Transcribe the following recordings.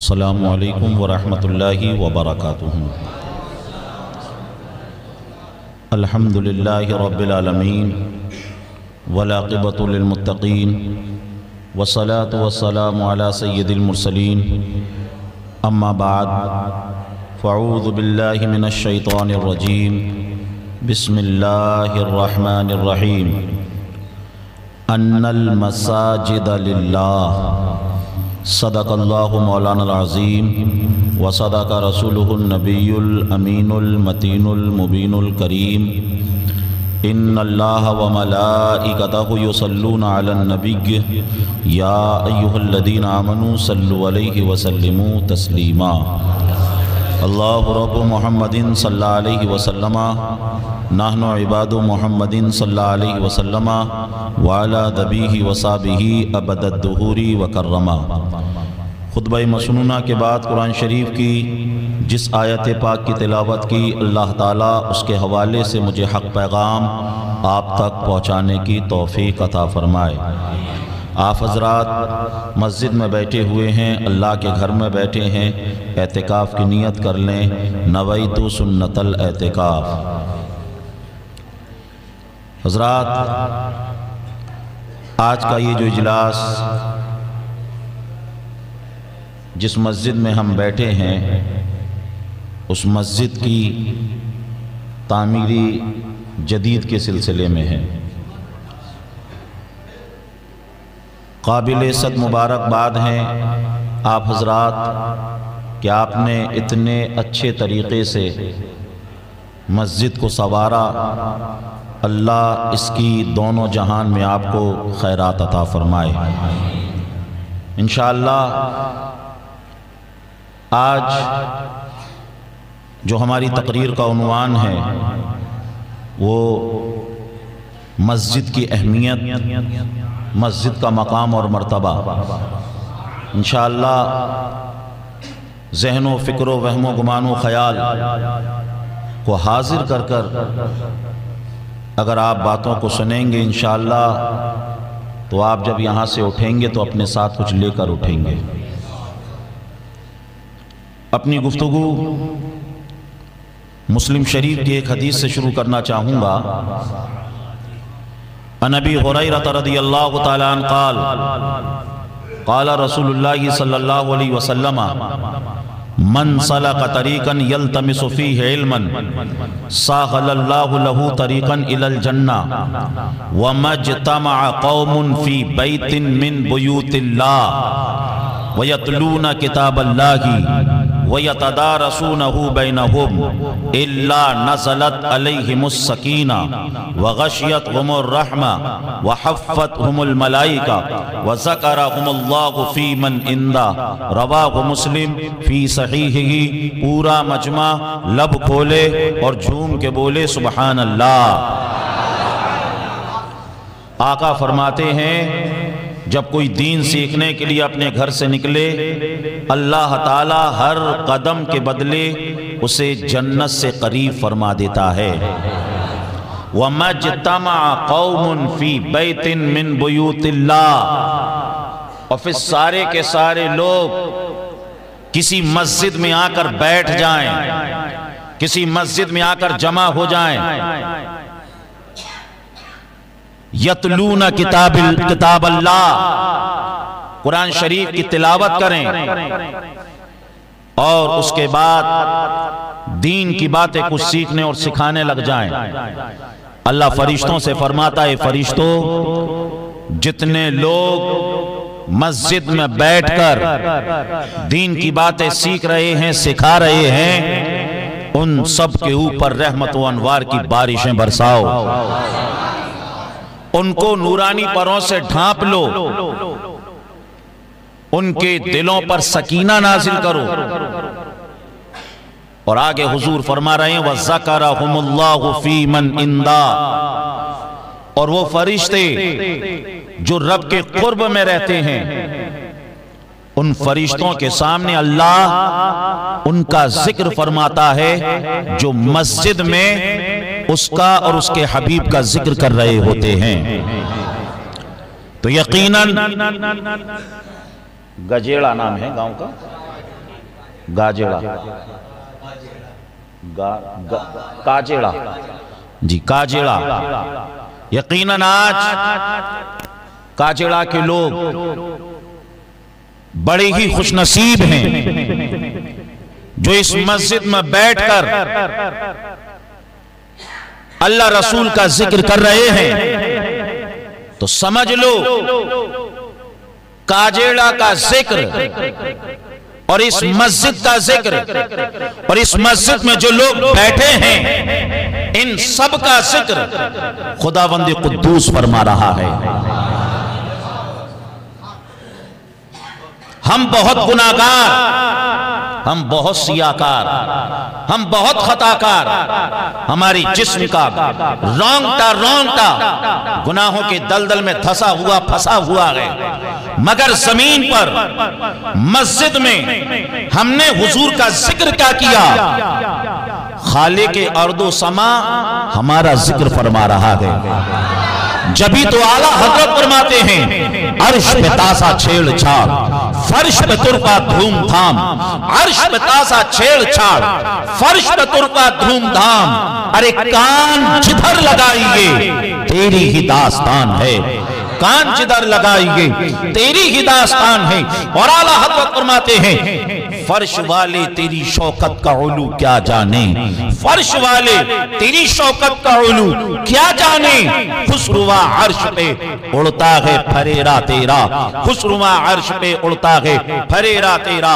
السلام علیکم ورحمۃ اللہ وبرکاتہ۔ الحمدللہ رب العالمین والعاقبۃ للمتقین والصلاة والسلام علی سید المرسلین، اما بعد فاعوذ باللہ من الشیطان الرجیم، بسم اللہ الرحمن الرحیم۔ ان المساجد للہ، صدق اللہ مولانا العظیم وصدق رسولہ النبی الامین المتین المبین الکریم۔ ان اللہ وملائکتہ یصلون علی النبی یا ایہا الذین آمنوا صلوا علیہ وسلموا تسلیما۔ اللہ رب محمد صلی اللہ علیہ وسلم، نحن عباد محمد صلی اللہ علیہ وسلم وعلی نبیہ وصحبہ ابد الدہور وکرما۔ خطبہ مسنونہ کے بعد قرآن شریف کی جس آیت پاک کی تلاوت کی، اللہ تعالیٰ اس کے حوالے سے مجھے حق پیغام آپ تک پہنچانے کی توفیق عطا فرمائے۔ آپ حضرات مسجد میں بیٹھے ہوئے ہیں، اللہ کے گھر میں بیٹھے ہیں، اعتکاف کی نیت کر لیں۔ نویت سنت الاعتکاف۔ حضرات، آج کا یہ جو اجلاس جس مسجد میں ہم بیٹھے ہیں، اس مسجد کی تعمیری جدید کے سلسلے میں ہے۔ قابل صد مبارکباد ہیں آپ حضرات کہ آپ نے اتنے اچھے طریقے سے مسجد کو سنوارا۔ اللہ اس کی دونوں جہان میں آپ کو خیرات عطا فرمائے انشاءاللہ۔ آج جو ہماری تقریر کا عنوان ہے وہ مسجد کی اہمیت، مسجد کا مقام اور مرتبہ۔ انشاءاللہ ذہن و فکر و وہم و گمان و خیال کو حاضر کر کر اگر آپ باتوں کو سنیں گے انشاءاللہ، تو آپ جب یہاں سے اٹھیں گے تو اپنے ساتھ کچھ لے کر اٹھیں گے۔ اپنی گفتگو مسلم شریف کی ایک حدیث سے شروع کرنا چاہوں گا۔ عن ابی ہریرہ رضی اللہ تعالیٰ عنہ قال قال رسول اللہ صلی اللہ علیہ وسلم من سلک طریقا یلتمس فیہ علما سہل اللہ لہ طریقا الی الجنہ وما اجتمع قوم فی بیت من بیوت اللہ ویتلون کتاب اللہ وَيَتَدَارَسُونَهُ بَيْنَهُمْ إِلَّا نَزَلَتْ عَلَيْهِمُ السَّكِينَةُ وَغَشِيَتْهُمُ الرَّحْمَةُ وَحَفَّتْهُمُ الْمَلَائِكَةُ وَذَكَرَهُمُ اللَّهُ فِي مَنْ عِندَهُ۔ رواہ مسلم فی صحیحہ۔ پورا مجمع لب کھولے اور جھوم کے بولے سبحان اللہ۔ آقا فرماتے ہیں جب کوئی دین سیکھنے کے لیے اپنے گھر سے نکلے، اللہ تعالیٰ ہر قدم کے بدلے اسے جنت سے قریب فرما دیتا ہے۔ وَمَا اجْتَمَعَ قَوْمٌ فِي بَيْتٍ مِّن بُيُوتِ اللَّهِ، اور پھر سارے کے سارے لوگ کسی مسجد میں آ کر بیٹھ جائیں، کسی مسجد میں آ کر جمع ہو جائیں، یتلون کتاب اللہ، قرآن شریف کی تلاوت کریں، اور اس کے بعد دین کی باتیں کچھ سیکھنے اور سکھانے لگ جائیں۔ اللہ فرشتوں سے فرماتا ہے، فرشتوں جتنے لوگ مسجد میں بیٹھ کر دین کی باتیں سیکھ رہے ہیں، سکھا رہے ہیں، ان سب کے اوپر رحمت و انوار کی بارشیں برساؤ، ان کو نورانی پروں سے ڈھانپ لو، ان کے دلوں پر سکینہ نازل کرو۔ اور آگے حضور فرما رہے ہیں وَذَكَرَهُمُ اللَّهُ فِي مَنْ عِنْدَهُ، اور وہ فرشتے جو رب کے قرب میں رہتے ہیں، ان فرشتوں کے سامنے اللہ ان کا ذکر فرماتا ہے جو مسجد میں اس کا اور اس کے حبیب کا ذکر کر رہے ہوتے ہیں۔ تو یقیناً گجیڑا نام ہے گاؤں کا، گاجڑا کاجڑا جی کاجڑا. یقیناً آج کاجڑا کے لوگ بڑے ہی خوش نصیب ہیں جو اس مسجد میں بیٹھ کر اللہ رسول کا ذکر کر رہے ہیں. تو سمجھ لو کاجڑا کا ذکر اور اس مسجد کا ذکر اور اس مسجد میں جو لوگ بیٹھے ہیں ان سب کا ذکر خداوند قدوس فرما رہا ہے. ہم بہت گناہگار، ہم بہت سیاکار، ہم بہت خطاکار، ہماری جسم کا رونگٹا گناہوں کے دلدل میں دھسا ہوا پھنسا ہوا ہے، مگر زمین پر مسجد میں ہم نے حضور کا ذکر کیا کیا؟ خالق ارض و سما ہمارا ذکر فرما رہا ہے. جبھی تو اعلیٰ حضرت فرماتے ہیں عرش پہ تازہ چھیڑ چھاڑ، فرش پہ ترپا دھوم دھام. عرش پہ تازہ چھیڑ چھاڑ، فرش پہ ترپا دھوم دھام. ارے کان جدھر لگائیے تیری ہی داستان ہے، کان جدھر لگائیے تیری ہی داستان ہے. اور اعلیٰ حضرت فرماتے ہیں فرش والے تیری شوکت کا علو کیا جانے، فرش والے تیری شوکت کا علو کیا جانے. خسروا عرش پہ اڑتا ہے پھریرا تیرا، خسروا عرش پہ اڑتا ہے پھریرا تیرا.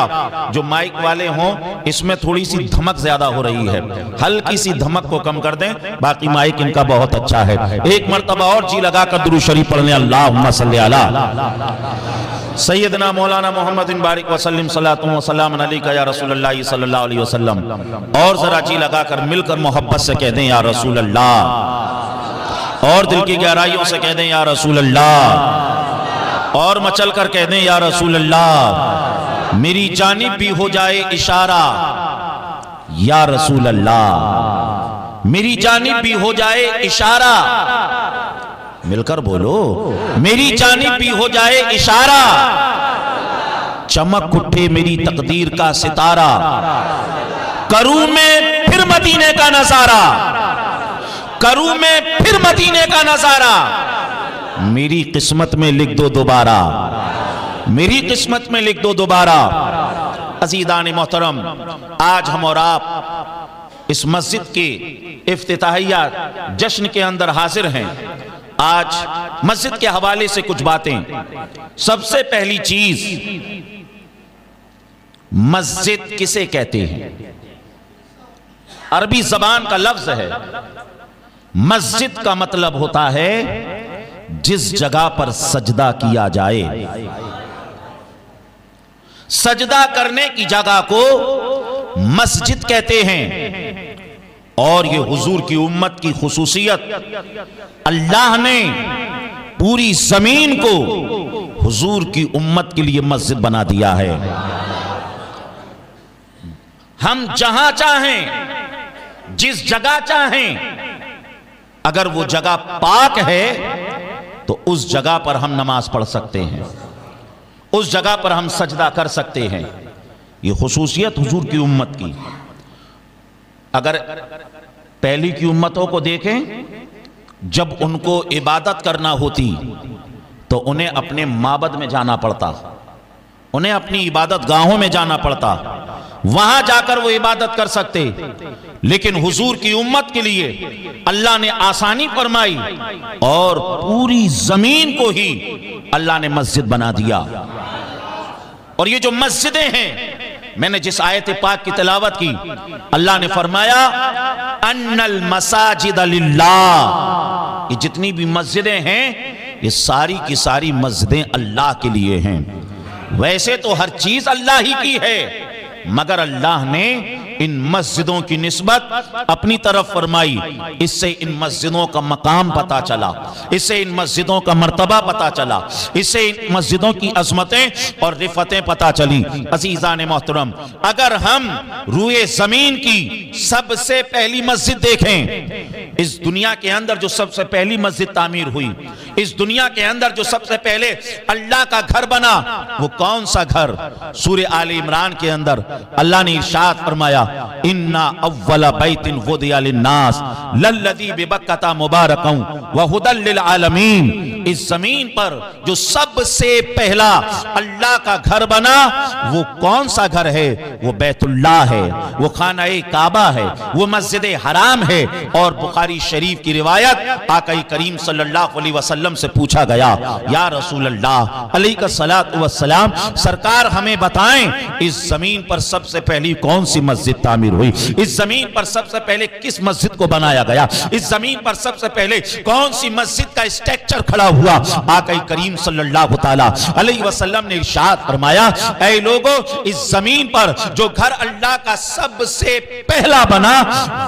جو مائک والے ہوں اس میں تھوڑی سی دھمک زیادہ ہو رہی ہے، ہلکی سی دھمک کو کم کر دیں، باقی مائک ان کا بہت اچھا ہے. ایک مرتبہ اور جی لگا کر درود شریف پڑھنے اللہم صلی علی سیدنا مولانا محمد بارک وسلم صلاۃ و سلام علیکہ یا رسول اللہ صلی اللہ علیہ وسلم. اور ذرا جی لگا کر مل کر محبت سے کہہ دیں یا رسول اللہ، اور دل کی گہرائیوں سے کہہ دیں یا رسول اللہ، اور مچل کر کہہ دیں یا رسول اللہ. میری جانب بھی ہو جائے اشارہ یا رسول اللہ، میری جانب بھی ہو جائے اشارہ. مل کر بولو میری جانب بھی ہو جائے اشارہ، چمک اٹھے میری تقدیر کا ستارہ. کروں میں پھر مدینے کا نظارہ، کروں میں پھر مدینے کا نظارہ. میری قسمت میں لکھ دو دوبارہ، میری قسمت میں لکھ دو دوبارہ. عزیزان محترم، آج ہم اور آپ اس مسجد کے افتتاحیہ جشن کے اندر حاضر ہیں. آج مسجد کے حوالے سے کچھ باتیں. سب سے پہلی چیز، مسجد کسے کہتے ہیں؟ عربی زبان کا لفظ ہے. مسجد کا مطلب ہوتا ہے جس جگہ پر سجدہ کیا جائے. سجدہ کرنے کی جگہ کو مسجد کہتے ہیں. اور یہ حضور کی امت کی خصوصیت، اللہ نے پوری زمین کو حضور کی امت کے لیے مسجد بنا دیا ہے. ہم جہاں چاہیں، جس جگہ چاہیں، اگر وہ جگہ پاک ہے تو اس جگہ پر ہم نماز پڑھ سکتے ہیں، اس جگہ پر ہم سجدہ کر سکتے ہیں. یہ خصوصیت حضور کی امت کی. اگر پہلی کی امتوں کو دیکھیں، جب ان کو عبادت کرنا ہوتی تو انہیں اپنے معبد میں جانا پڑتا، انہیں اپنی عبادت گاہوں میں جانا پڑتا، وہاں جا کر وہ عبادت کر سکتے. لیکن حضور کی امت کے لیے اللہ نے آسانی فرمائی اور پوری زمین کو ہی اللہ نے مسجد بنا دیا. اور یہ جو مسجدیں ہیں، میں نے جس آیت پاک کی تلاوت کی، اللہ نے فرمایا ان المساجد للہ. یہ جتنی بھی مسجدیں ہیں یہ ساری کی ساری مسجدیں اللہ کے لیے ہیں. ویسے تو ہر چیز اللہ ہی کی ہے، مگر اللہ نے ان مسجدوں کی نسبت اپنی طرف فرمائی. اس سے ان مسجدوں کا مقام پتا چلا، اس سے ان مسجدوں کا مرتبہ پتا چلا، اس سے ان مسجدوں کی عظمتیں اور رفتیں پتا چلی. عزیزان محترم، اگر ہم روئے زمین کی سب سے پہلی مسجد دیکھیں، اس دنیا کے اندر جو سب سے پہلی مسجد تعمیر ہوئی، اس دنیا کے اندر جو سب سے پہلے اللہ کا گھر بنا وہ کون سا گھر؟ سورہ آل عمران کے اندر اللہ نے ارشاد فرمایا اِنَّا أَوَّلَ بَيْتٍ وُضِعَ لِلنَّاسِ لَلَّذِي بِبَكَّةَ مُبَارَكًا وَهُدًى لِلْعَالَمِينَ۔ اس زمین پر جو سب سے پہلا اللہ کا گھر بنا وہ کون سا گھر ہے؟ وہ بیت اللہ ہے، وہ خانہ کعبہ ہے، وہ مسجد حرام ہے۔ اور بخاری شریف کی روایت آقا کریم صلی اللہ علیہ وسلم سے پوچھا گیا یا رسول اللہ علیہ السلام سرکار ہمیں بتائیں اس زمین پر سب سے پہلی کون سی مسجد تعمیر ہوئی؟ اس زمین پر سب سے پہلے کس مسجد کو بنایا گیا؟ اس زمین پر سب سے پہلے کون سی مسجد کا اسٹرکچر کھڑا ہوا؟ آقا کریم صلی اللہ تعالی علیہ وسلم نے ارشاد فرمایا اے لوگو اس زمین پر جو گھر اللہ کا سب سے پہلا بنا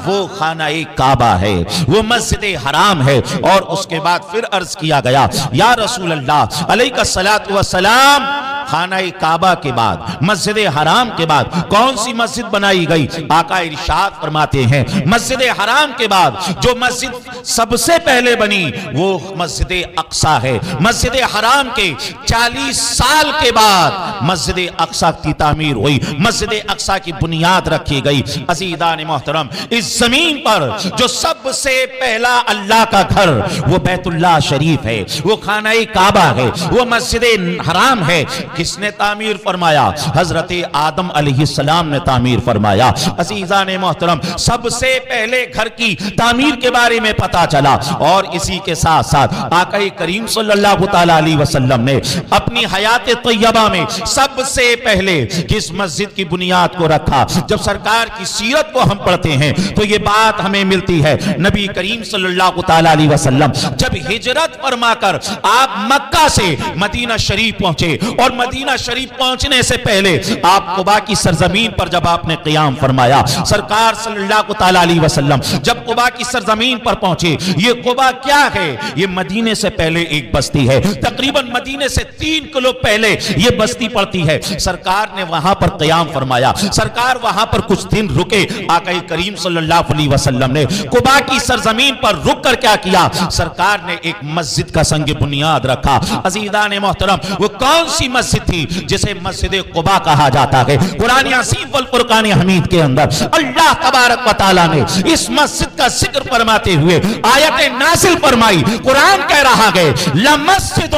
وہ خانہ کعبہ ہے، وہ مسجد حرام ہے۔ اور اس کے بعد پھر عرض کیا گیا یا رسول اللہ علیہ السلام خانہ کعبہ کے بعد مسجد حرام کے بعد کون سی مسجد بنائی گئی؟ آقا ارشاد فرماتے ہیں مسجد حرام کے بعد جو مسجد سب سے پہلے بنی وہ مسجد اقصی ہے۔ مسجد حرام کے 40 سال کے بعد مسجد اقصی کی تعمیر ہوئی، مسجد اقصی کی بنیاد رکھی گئی۔ عزیزان محترم اس زمین پر جو سب سے پہلا اللہ کا گھر وہ بیت اللہ شریف ہے، وہ خانہ کعبہ ہے، وہ مسجد حرام ہے۔ کس نے تعمیر فرمایا؟ حضرت آدم علیہ السلام نے تعمیر فرمایا۔ عزیزان محترم سب سے پہلے گھر کی تعمیر کے بارے میں پتا چلا، اور اسی کے ساتھ ساتھ آقا کریم صلی اللہ تعالی علیہ وسلم نے اپنی حیات طیبہ میں سب سے پہلے کس مسجد کی بنیاد کو رکھا؟ جب سرکار کی سیرت کو ہم پڑھتے ہیں تو یہ بات ہمیں ملتی ہے نبی کریم صلی اللہ تعالی علیہ وسلم جب ہجرت فرما کر آپ مکہ سے مدینہ شریف پہنچے، اور مدینہ شریف پہنچنے سے پہلے آپ قباء کی سرزمین پر جب آپ نے قیام فرمایا، سرکار صلی اللہ تعالی علیہ وسلم جب قباء کی سرزمین پر پہنچے، یہ قباء کیا ہے؟ یہ مدینے سے پہلے ایک بستی ہے، تقریباً مدینے سے 3 کلو پہلے یہ بستی پڑتی ہے۔ سرکار نے وہاں پر قیام فرمایا، سرکار وہاں پر کچھ دن رکے۔ آقا کریم صلی اللہ علیہ وسلم نے قباء کی سرزمین پر رک کر کیا کیا؟ سرکار نے ایک مسجد کا سنگ بنیاد رکھا۔ عزیزان محترم وہ کون سی مسجد تھی جسے مسجد قباء کہا جاتا ہے؟ قرآن عظیم والفرقان حمید کے اندر اللہ تبارک و تعالیٰ نے اس مسجد کا ذکر فرماتے ہوئے آیت نازل فرمائی۔ قرآن کہہ رہا ہے لَمَسْجِدٌ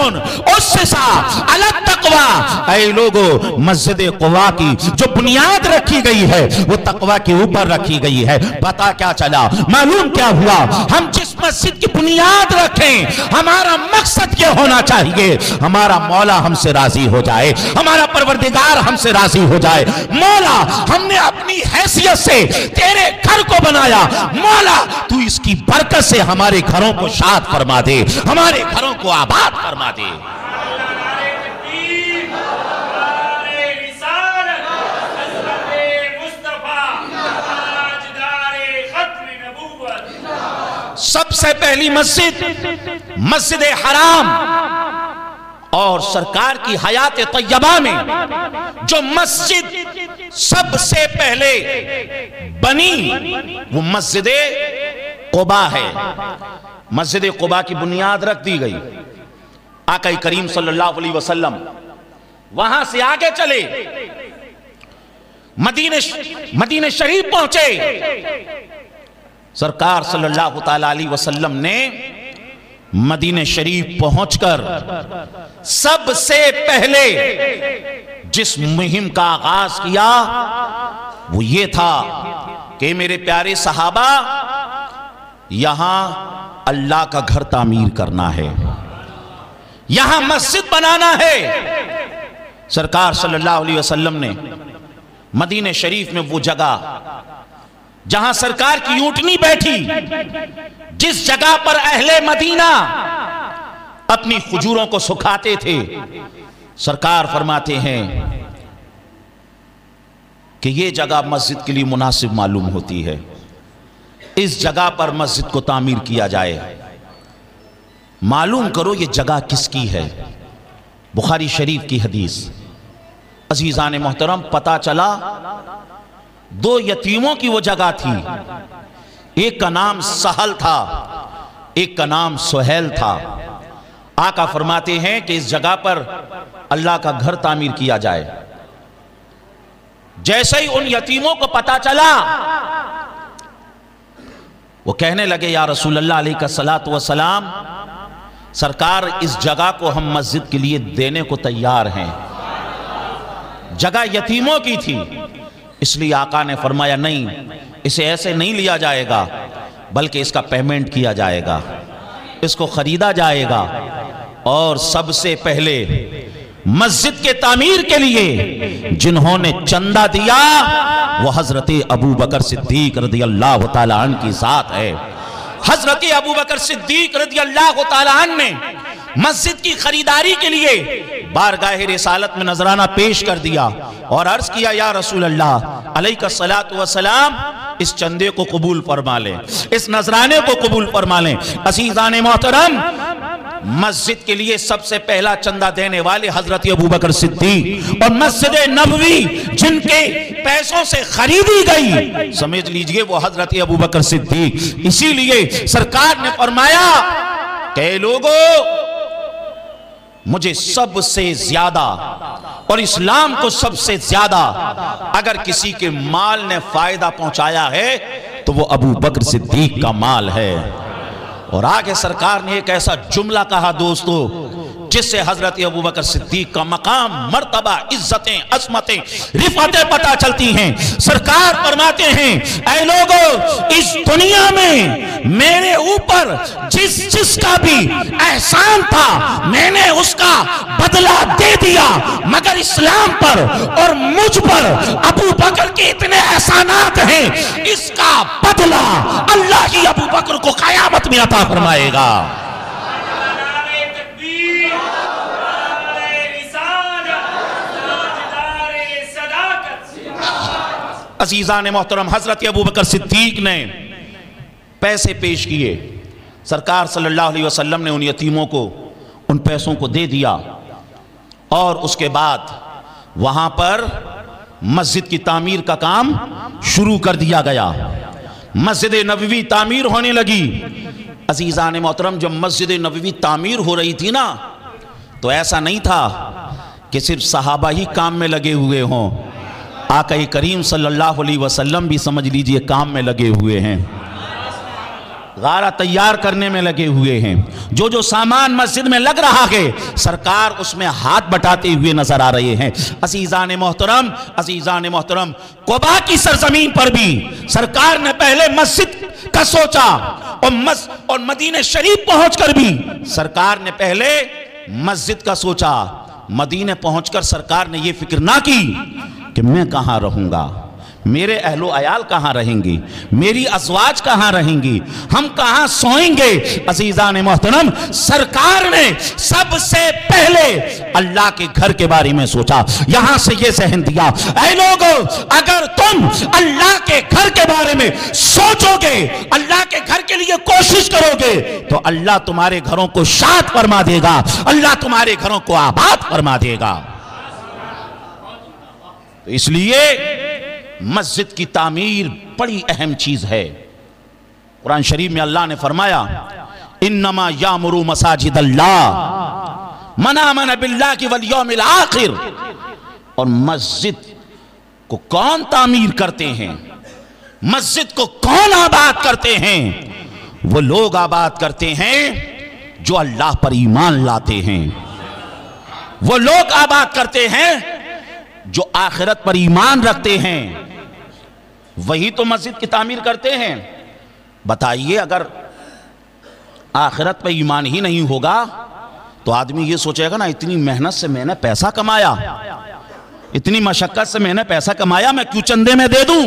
أُسِّسَ عَلَى التَّقْوَى، اے لوگو مسجد قباء کی جو بنیاد رکھی گئی ہے وہ تقوی کے اوپر رکھی گئی ہے۔ پتا کیا چلا؟ معلوم کیا ہوا؟ ہم جس مسجد کی بنیاد رکھیں ہمارا مقصد یہ ہونا چاہیے ہمارا مولا ہم سے راضی ہو جائے، ہمارا پروردگار ہم سے راضی ہو جائے۔ مولا ہم نے اپنی حیثیت سے تیرے گھر کو بنایا، مولا تو اس کی برکت سے ہمارے گھروں کو شاد فرما دے، ہمارے گھروں کو آباد فرما دے۔ سب سے پہلی مسجد مسجد حرام، اور سرکار کی حیات طیبہ میں جو مسجد سب سے پہلے بنی وہ مسجد قباء ہے۔ مسجد قباء کی بنیاد رکھ دی گئی۔ آقا کریم صلی اللہ علیہ وسلم وہاں سے آگے چلے، مدینہ شریف پہنچے۔ سرکار صلی اللہ تعالی علیہ وسلم نے مدینہ شریف پہنچ کر سب سے پہلے جس مہم کا آغاز کیا وہ یہ تھا کہ میرے پیارے صحابہ یہاں اللہ کا گھر تعمیر کرنا ہے، یہاں مسجد بنانا ہے۔ سرکار صلی اللہ علیہ وسلم نے مدینہ شریف میں وہ جگہ جہاں سرکار کی اونٹنی بیٹھی، جس جگہ پر اہل مدینہ اپنی کھجوروں کو سکھاتے تھے، سرکار فرماتے ہیں کہ یہ جگہ مسجد کے لیے مناسب معلوم ہوتی ہے، اس جگہ پر مسجد کو تعمیر کیا جائے۔ معلوم کرو یہ جگہ کس کی ہے؟ بخاری شریف کی حدیث۔ عزیزان محترم پتا چلا 2 یتیموں کی وہ جگہ تھی، ایک کا نام سہل تھا، ایک کا نام سہیل تھا۔ آقا فرماتے ہیں کہ اس جگہ پر اللہ کا گھر تعمیر کیا جائے۔ جیسے ہی ان یتیموں کو پتا چلا، وہ کہنے لگے یا رسول اللہ علیہ الصلوۃ والسلام، سرکار اس جگہ کو ہم مسجد کے لیے دینے کو تیار ہیں۔ جگہ یتیموں کی تھی، اس لیے آقا نے فرمایا نہیں، اسے ایسے نہیں لیا جائے گا، بلکہ اس کا پیمنٹ کیا جائے گا، اس کو خریدا جائے گا۔ اور سب سے پہلے مسجد کے تعمیر کے لیے جنہوں نے چندہ دیا وہ حضرت ابو بکر صدیق رضی اللہ تعالیٰ عنہ کی ذات ہے۔ حضرت ابو بکر صدیق رضی اللہ تعالیٰ عنہ نے مسجد کی خریداری کے لیے بارگاہ رسالت میں نذرانہ پیش کر دیا اور عرض کیا یا رسول اللہ علیہ الصلوۃ والسلام، اس چندے کو قبول فرما لیں، اس نذرانے کو قبول فرما لیں۔ عزیزان محترم، مسجد کے لیے سب سے پہلا چندہ دینے والے حضرت ابو بکر صدیق، اور مسجد نبوی جن کے پیسوں سے خریدی گئی، سمجھ لیجئے وہ حضرت ابو بکر صدیق۔ اسی لیے سرکار نے فرمایا کہ اے لوگو، مجھے سب سے زیادہ اور اسلام کو سب سے زیادہ اگر کسی کے مال نے فائدہ پہنچایا ہے تو وہ ابو بکر صدیق کا مال ہے۔ اور آگے سرکار نے ایک ایسا جملہ کہا دوستو جس سے حضرت ابو بکر صدیق کا مقام، مرتبہ، عزتیں، عظمتیں، رفعتیں پتہ چلتی ہیں۔ سرکار فرماتے ہیں اے لوگو، اس دنیا میں میرے اوپر جس کا بھی احسان تھا میں نے اس کا بدلہ دے دیا، مگر اسلام پر اور مجھ پر ابو بکر کے اتنے احسانات ہیں، اس کا بدلہ اللہ ہی ابو بکر کو قیامت میں عطا فرمائے گا۔ عزیزان محترم، حضرت ابو بکر صدیق نے پیسے پیش کیے، سرکار صلی اللہ علیہ وسلم نے ان یتیموں کو ان پیسوں کو دے دیا، اور اس کے بعد وہاں پر مسجد کی تعمیر کا کام شروع کر دیا گیا۔ مسجد نبوی تعمیر ہونے لگی۔ عزیزان محترم، جب مسجد نبوی تعمیر ہو رہی تھی نا، تو ایسا نہیں تھا کہ صرف صحابہ ہی کام میں لگے ہوئے ہوں، آقا کریم صلی اللہ علیہ وسلم بھی سمجھ لیجئے کام میں لگے ہوئے ہیں، غارہ تیار کرنے میں لگے ہوئے ہیں۔ جو سامان مسجد میں لگ رہا ہے سرکار اس میں ہاتھ بٹاتے ہوئے نظر آ رہے ہیں۔ عزیزان محترم، قباء کی سرزمین پر بھی سرکار نے پہلے مسجد کا سوچا، اور مدینہ شریف پہنچ کر بھی سرکار نے پہلے مسجد کا سوچا۔ مدینہ پہنچ کر سرکار نے یہ فکر نہ کی کہ میں کہاں رہوں گا، میرے اہل و عیال کہاں رہیں گی، میری ازواج کہاں رہیں گی، ہم کہاں سوئیں گے۔ عزیزان محترم، سرکار نے سب سے پہلے اللہ کے گھر کے بارے میں سوچا۔ یہاں سے یہ ذہن دیا اے لوگو، اگر تم اللہ کے گھر کے بارے میں سوچو گے، اللہ کے گھر کے لیے کوشش کرو گے، تو اللہ تمہارے گھروں کو شاد فرما دے گا، اللہ تمہارے گھروں کو آباد فرما دے گا۔ تو اس لیے مسجد کی تعمیر بڑی اہم چیز ہے۔ قرآن شریف میں اللہ نے فرمایا انما یامر مساجد اللہ من آمن باللہ والیوم الآخر۔ اور مسجد کو کون تعمیر کرتے ہیں، مسجد کو کون آباد کرتے ہیں؟ وہ لوگ آباد کرتے ہیں جو اللہ پر ایمان لاتے ہیں، وہ لوگ آباد کرتے ہیں جو آخرت پر ایمان رکھتے ہیں، وہی تو مسجد کی تعمیر کرتے ہیں۔ بتائیے اگر آخرت پہ ایمان ہی نہیں ہوگا تو آدمی یہ سوچے گا نا اتنی محنت سے میں نے پیسہ کمایا، اتنی مشقت سے میں نے پیسہ کمایا، میں کیوں چندے میں دے دوں؟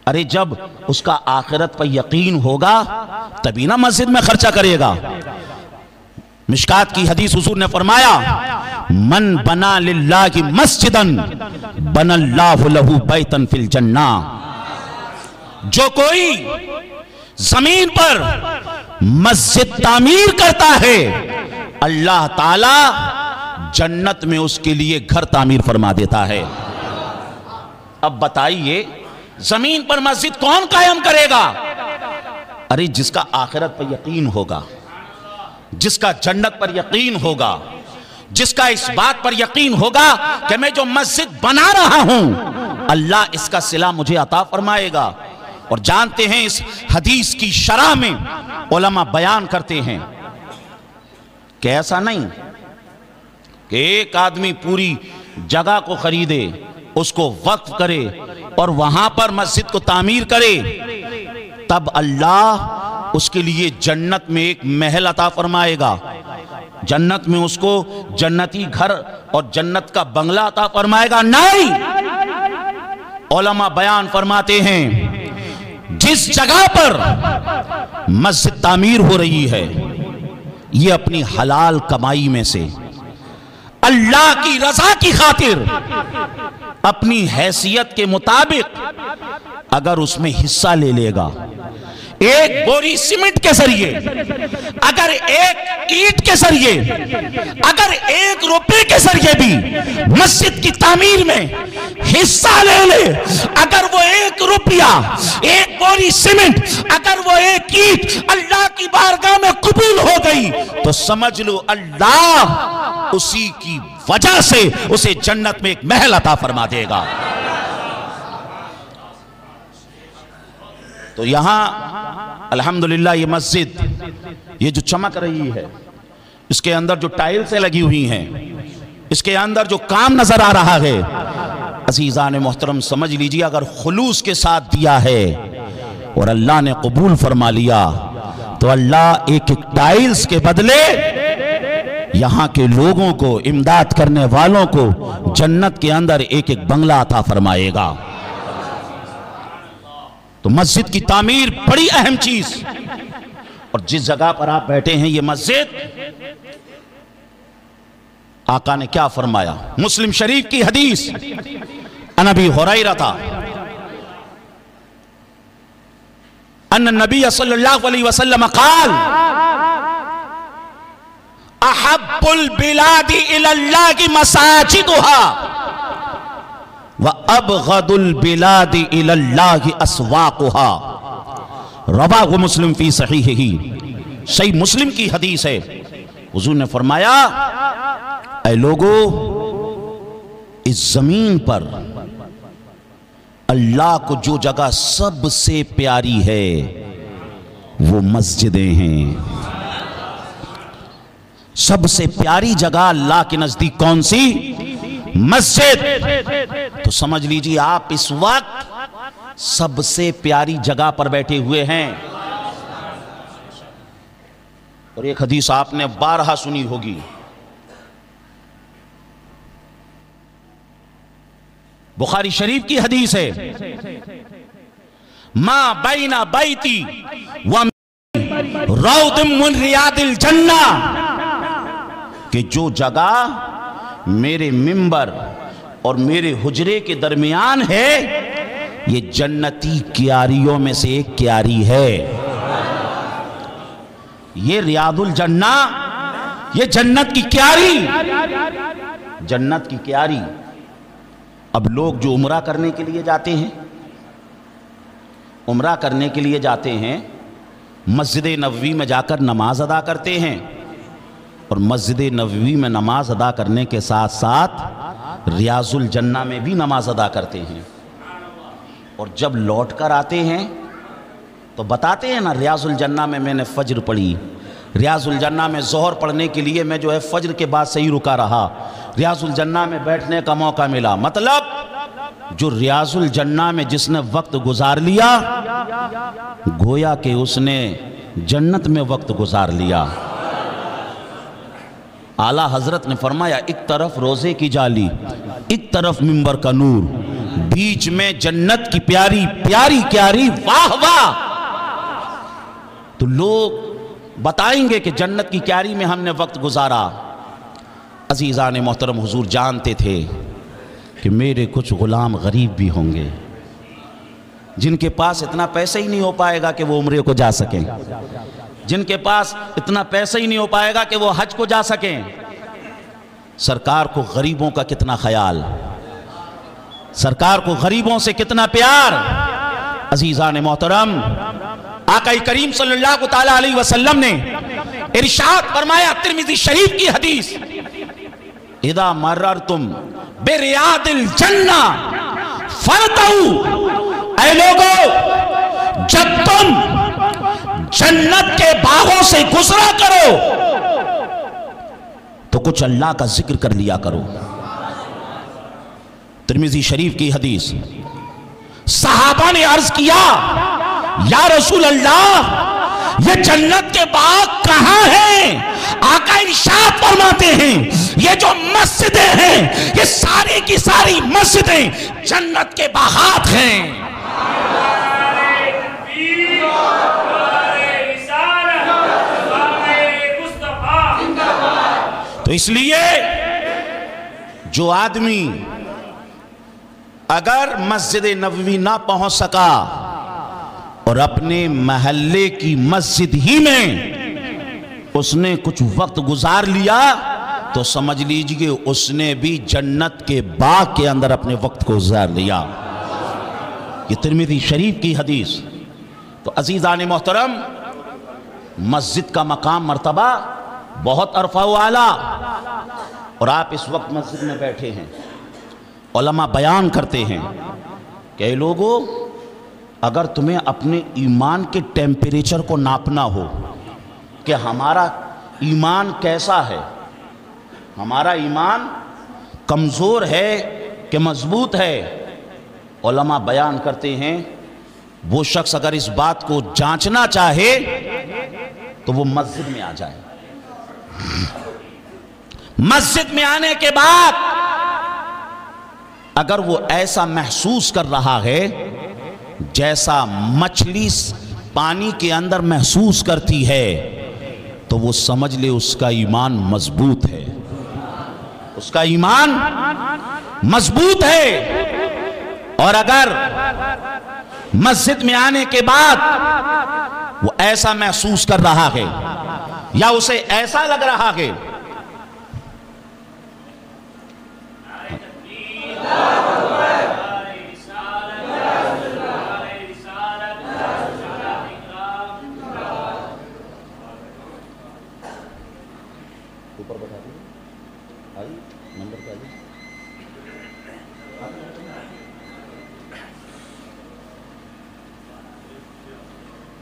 ارے جب اس کا آخرت پہ یقین ہوگا تبھی نا مسجد میں خرچہ کرے گا۔ مشکات کی حدیث حضور نے فرمایا من بنا للہ مسجدن بنا اللہ لہو بیتن فی الجنہ۔ جو کوئی زمین پر مسجد تعمیر کرتا ہے اللہ تعالی جنت میں اس کے لیے گھر تعمیر فرما دیتا ہے۔ اب بتائیے زمین پر مسجد کون قائم کرے گا؟ ارے جس کا آخرت پر یقین ہوگا، جس کا جنت پر یقین ہوگا، جس کا اس بات پر یقین ہوگا کہ میں جو مسجد بنا رہا ہوں اللہ اس کا صلہ مجھے عطا فرمائے گا۔ اور جانتے ہیں اس حدیث کی شرح میں علماء بیان کرتے ہیں کہ ایسا نہیں کہ ایک آدمی پوری جگہ کو خریدے، اس کو وقف کرے اور وہاں پر مسجد کو تعمیر کرے، تب اللہ اس کے لیے جنت میں ایک محل عطا فرمائے گا، جنت میں اس کو جنتی گھر اور جنت کا بنگلہ عطا فرمائے گا۔ نہیں، علماء بیان فرماتے ہیں جس جگہ پر مسجد تعمیر ہو رہی ہے یہ اپنی حلال کمائی میں سے اللہ کی رضا کی خاطر اپنی حیثیت کے مطابق اگر اس میں حصہ لے لے گا، ایک بوری سیمنٹ کے ذریعے، اگر ایک اینٹ کے ذریعے، اگر 1 روپے کے ذریعے بھی مسجد کی تعمیر میں حصہ لے لے، اگر وہ 1 روپیہ، 1 بوری سیمنٹ، اگر وہ 1 اینٹ اللہ کی بارگاہ میں قبول ہو گئی تو سمجھ لو اللہ اسی کی وجہ سے اسے جنت میں ایک محل عطا فرما دے گا۔ تو یہاں الحمدللہ یہ مسجد یہ جو چمک رہی ہے، اس کے اندر جو ٹائلسیں لگی ہوئی ہیں، اس کے اندر جو کام نظر آ رہا ہے، عزیزان محترم سمجھ لیجئے اگر خلوص کے ساتھ دیا ہے اور اللہ نے قبول فرما لیا تو اللہ ایک ایک ٹائلز کے بدلے یہاں کے لوگوں کو، امداد کرنے والوں کو جنت کے اندر ایک ایک بنگلہ عطا فرمائے گا۔ تو مسجد کی تعمیر بڑی اہم چیز، اور جس جگہ پر آپ بیٹھے ہیں یہ مسجد، آقا نے کیا فرمایا؟ مسلم شریف کی حدیث، عن ابی ہریرہ ان النبی صلی اللہ علیہ وسلم قال احب البلاد الى اللہ مساجدها وَأَبْغَضُ الْبِلَادِ إِلَى اللَّهِ أَسْوَاقُهَا رواہ مسلم فی صحیحہ، صحیح مسلم کی حدیث ہے۔ حضور نے فرمایا اے لوگو، اس زمین پر اللہ کو جو جگہ سب سے پیاری ہے وہ مسجدیں ہیں۔ سب سے پیاری جگہ اللہ کے نزدیک کون سی؟ مسجد۔ تو سمجھ لیجئے آپ اس وقت سب سے پیاری جگہ پر بیٹھے ہوئے ہیں۔ اور ایک حدیث آپ نے بارہا سنی ہوگی، بخاری شریف کی حدیث ہے، ما بین بیتی روض من ریاض الجنہ، کہ جو جگہ میرے ممبر اور میرے حجرے کے درمیان ہے یہ جنتی کیاریوں میں سے ایک کیاری ہے۔ یہ ریاض الجنہ، یہ جنت کی کیاری، جنت کی کیاری۔ اب لوگ جو عمرہ کرنے کے لیے جاتے ہیں، عمرہ کرنے کے لیے جاتے ہیں، مسجد نبوی میں جا کر نماز ادا کرتے ہیں، اور مسجد نبوی میں نماز ادا کرنے کے ساتھ ساتھ ریاض الجنہ میں بھی نماز ادا کرتے ہیں، اور جب لوٹ کر آتے ہیں تو بتاتے ہیں نا ریاض الجنہ میں نے فجر پڑھی، ریاض الجنہ میں ظہر پڑھنے کے لیے میں جو ہے فجر کے بعد صحیح رکا رہا، ریاض الجنہ میں بیٹھنے کا موقع ملا۔ مطلب جو ریاض الجنہ میں جس نے وقت گزار لیا گویا کہ اس نے جنت میں وقت گزار لیا۔ اعلیٰ حضرت نے فرمایا ایک طرف روزے کی جالی، ایک طرف منبر کا نور، بیچ میں جنت کی پیاری پیاری کیاری، واہ واہ۔ تو لوگ بتائیں گے کہ جنت کی کیاری میں ہم نے وقت گزارا۔ عزیزان محترم حضور جانتے تھے کہ میرے کچھ غلام غریب بھی ہوں گے جن کے پاس اتنا پیسہ ہی نہیں ہو پائے گا کہ وہ عمرے کو جا سکیں، جن کے پاس اتنا پیسہ ہی نہیں ہو پائے گا کہ وہ حج کو جا سکیں۔ سرکار کو غریبوں کا کتنا خیال، سرکار کو غریبوں سے کتنا پیار۔ عزیزان محترم، آقا کریم صلی اللہ تعالیٰ علیہ وسلم نے ارشاد فرمایا ترمذی شریف کی حدیث، اذا مررتم بریاض الجنہ فرتعوا، اے لوگو جب تم جنت کے باغوں سے گزرا کرو تو کچھ اللہ کا ذکر کر لیا کرو۔ ترمذی شریف کی حدیث۔ صحابہ نے عرض کیا یا رسول اللہ یہ جنت کے باغ کہاں ہیں؟ آقا ارشاد فرماتے ہیں یہ جو مسجدیں ہیں یہ ساری کی ساری مسجدیں جنت کے باغات ہیں۔ تو اس لیے جو آدمی اگر مسجد نبوی نہ پہنچ سکا اور اپنے محلے کی مسجد ہی میں اس نے کچھ وقت گزار لیا تو سمجھ لیجئے اس نے بھی جنت کے باغ کے اندر اپنے وقت کو گزار لیا۔ یہ ترمذی شریف کی حدیث۔ تو عزیزان محترم، مسجد کا مقام مرتبہ بہت عرفہ و اعلیٰ، اور آپ اس وقت مسجد میں بیٹھے ہیں، علماء بیان کرتے ہیں کہ اے لوگو اگر تمہیں اپنے ایمان کے ٹیمپریچر کو ناپنا ہو کہ ہمارا ایمان کیسا ہے، ہمارا ایمان کمزور ہے کہ مضبوط ہے، علماء بیان کرتے ہیں وہ شخص اگر اس بات کو جانچنا چاہے تو وہ مسجد میں آ جائے۔ مسجد میں آنے کے بعد اگر وہ ایسا محسوس کر رہا ہے جیسا مچھلی پانی کے اندر محسوس کرتی ہے تو وہ سمجھ لے اس کا ایمان مضبوط ہے، اس کا ایمان مضبوط ہے۔ اور اگر مسجد میں آنے کے بعد وہ ایسا محسوس کر رہا ہے یا اسے ایسا لگ رہا ہے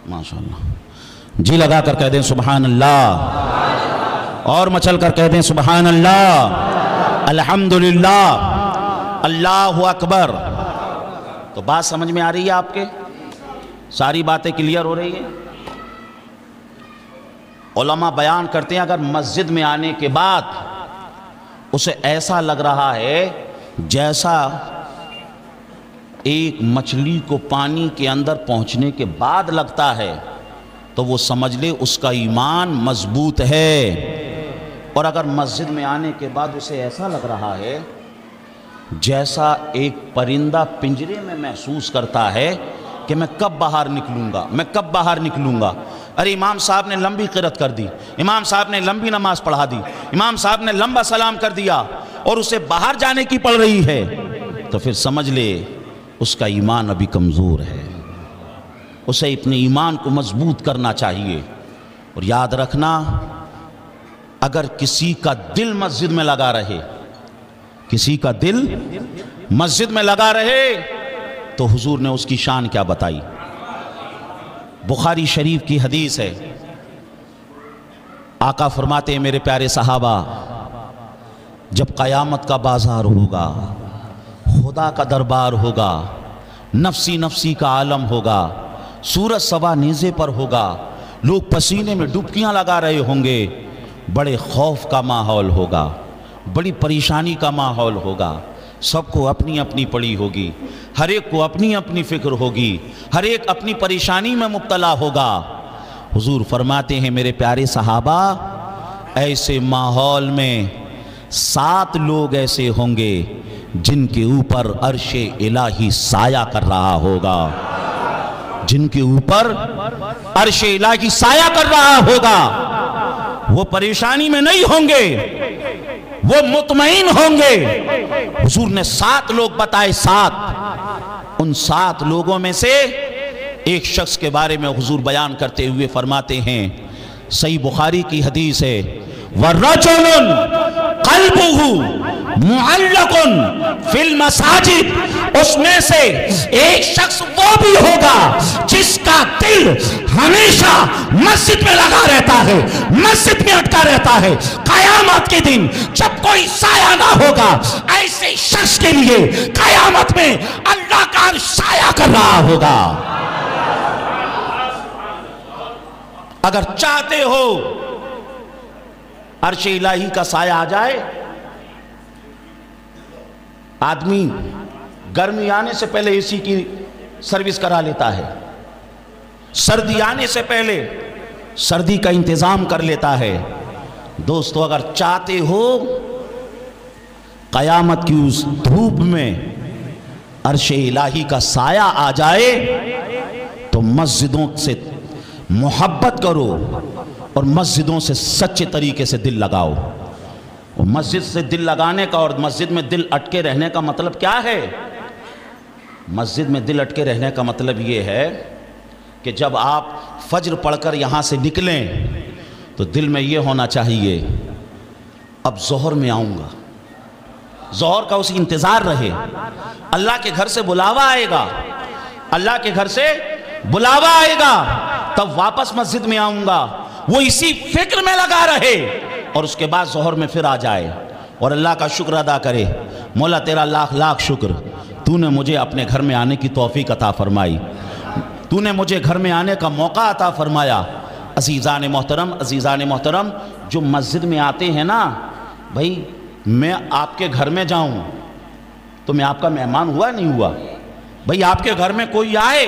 ماشاءاللہ جی لگا کر کہہ دیں سبحان اللہ، اور مچل کر کہہ دیں سبحان اللہ، الحمدللہ، اللہ اکبر۔ تو بات سمجھ میں آ رہی ہے آپ کے؟ ساری باتیں کلیئر ہو رہی ہیں؟ علماء بیان کرتے ہیں اگر مسجد میں آنے کے بعد اسے ایسا لگ رہا ہے جیسا ایک مچھلی کو پانی کے اندر پہنچنے کے بعد لگتا ہے تو وہ سمجھ لے اس کا ایمان مضبوط ہے۔ اور اگر مسجد میں آنے کے بعد اسے ایسا لگ رہا ہے جیسا ایک پرندہ پنجرے میں محسوس کرتا ہے کہ میں کب باہر نکلوں گا، میں کب باہر نکلوں گا، ارے امام صاحب نے لمبی قرات کر دی، امام صاحب نے لمبی نماز پڑھا دی، امام صاحب نے لمبا سلام کر دیا اور اسے باہر جانے کی پڑ رہی ہے، تو پھر سمجھ لے اس کا ایمان ابھی کمزور ہے، اسے اپنے ایمان کو مضبوط کرنا چاہیے۔ اور یاد رکھنا اگر کسی کا دل مسجد میں لگا رہے، کسی کا دل مسجد میں لگا رہے تو حضور نے اس کی شان کیا بتائی۔ بخاری شریف کی حدیث ہے، آقا فرماتے ہیں میرے پیارے صحابہ جب قیامت کا بازار ہوگا، خدا کا دربار ہوگا، نفسی نفسی کا عالم ہوگا، سورج سوا نیزے پر ہوگا، لوگ پسینے میں ڈبکیاں لگا رہے ہوں گے، بڑے خوف کا ماحول ہوگا، بڑی پریشانی کا ماحول ہوگا، سب کو اپنی اپنی پڑی ہوگی، ہر ایک کو اپنی اپنی فکر ہوگی، ہر ایک اپنی پریشانی میں مبتلا ہوگا۔ حضور فرماتے ہیں میرے پیارے صحابہ ایسے ماحول میں 7 لوگ ایسے ہوں گے جن کے اوپر عرش الہی سایہ کر رہا ہوگا، جن کے اوپر عرش الہی سایہ کر رہا ہوگا، وہ پریشانی میں نہیں ہوں گے، وہ مطمئن ہوں گے۔ حضور نے 7 لوگ بتائے، 7 ان 7 لوگوں میں سے ایک شخص کے بارے میں حضور بیان کرتے ہوئے فرماتے ہیں صحیح بخاری کی حدیث ہے وَرَجُلٌ قَلْبُهُ مُعَلَّقٌ فِي الْمَسَاجِدِ، اس میں سے ایک شخص وہ بھی ہوگا جس کا دل ہمیشہ مسجد میں لگا رہتا ہے، مسجد میں اٹکا رہتا ہے۔ قیامت کے دن جب کوئی سایہ نہ ہوگا، ایسے شخص کے لیے قیامت میں اللہ کا عرش سایہ کر رہا ہوگا۔ اگر چاہتے ہو عرش الہی کا سایہ آ جائے، آدمی گرمی آنے سے پہلے اسی کی سروس کرا لیتا ہے، سردی آنے سے پہلے سردی کا انتظام کر لیتا ہے۔ دوستو اگر چاہتے ہو قیامت کی اس دھوپ میں عرش الہی کا سایہ آ جائے تو مسجدوں سے محبت کرو اور مسجدوں سے سچے طریقے سے دل لگاؤ۔ مسجد سے دل لگانے کا اور مسجد میں دل اٹکے رہنے کا مطلب کیا ہے؟ مسجد میں دل اٹکے رہنے کا مطلب یہ ہے کہ جب آپ فجر پڑھ کر یہاں سے نکلیں تو دل میں یہ ہونا چاہیے اب ظہر میں آؤں گا، ظہر کا اسی انتظار رہے۔ اللہ کے گھر سے بلاوا آئے گا، اللہ کے گھر سے بلاوا آئے گا، تب واپس مسجد میں آؤں گا، وہ اسی فکر میں لگا رہے اور اس کے بعد ظہر میں پھر آ جائے اور اللہ کا شکر ادا کرے، مولا تیرا لاکھ لاکھ شکر، تو نے مجھے اپنے گھر میں آنے کی توفیق عطا فرمائی، تو نے مجھے گھر میں آنے کا موقع عطا فرمایا۔ عزیزان محترم جو مسجد میں آتے ہیں نا، بھائی میں آپ کے گھر میں جاؤں تو میں آپ کا مہمان ہوا نہیں ہوا؟ بھائی آپ کے گھر میں کوئی آئے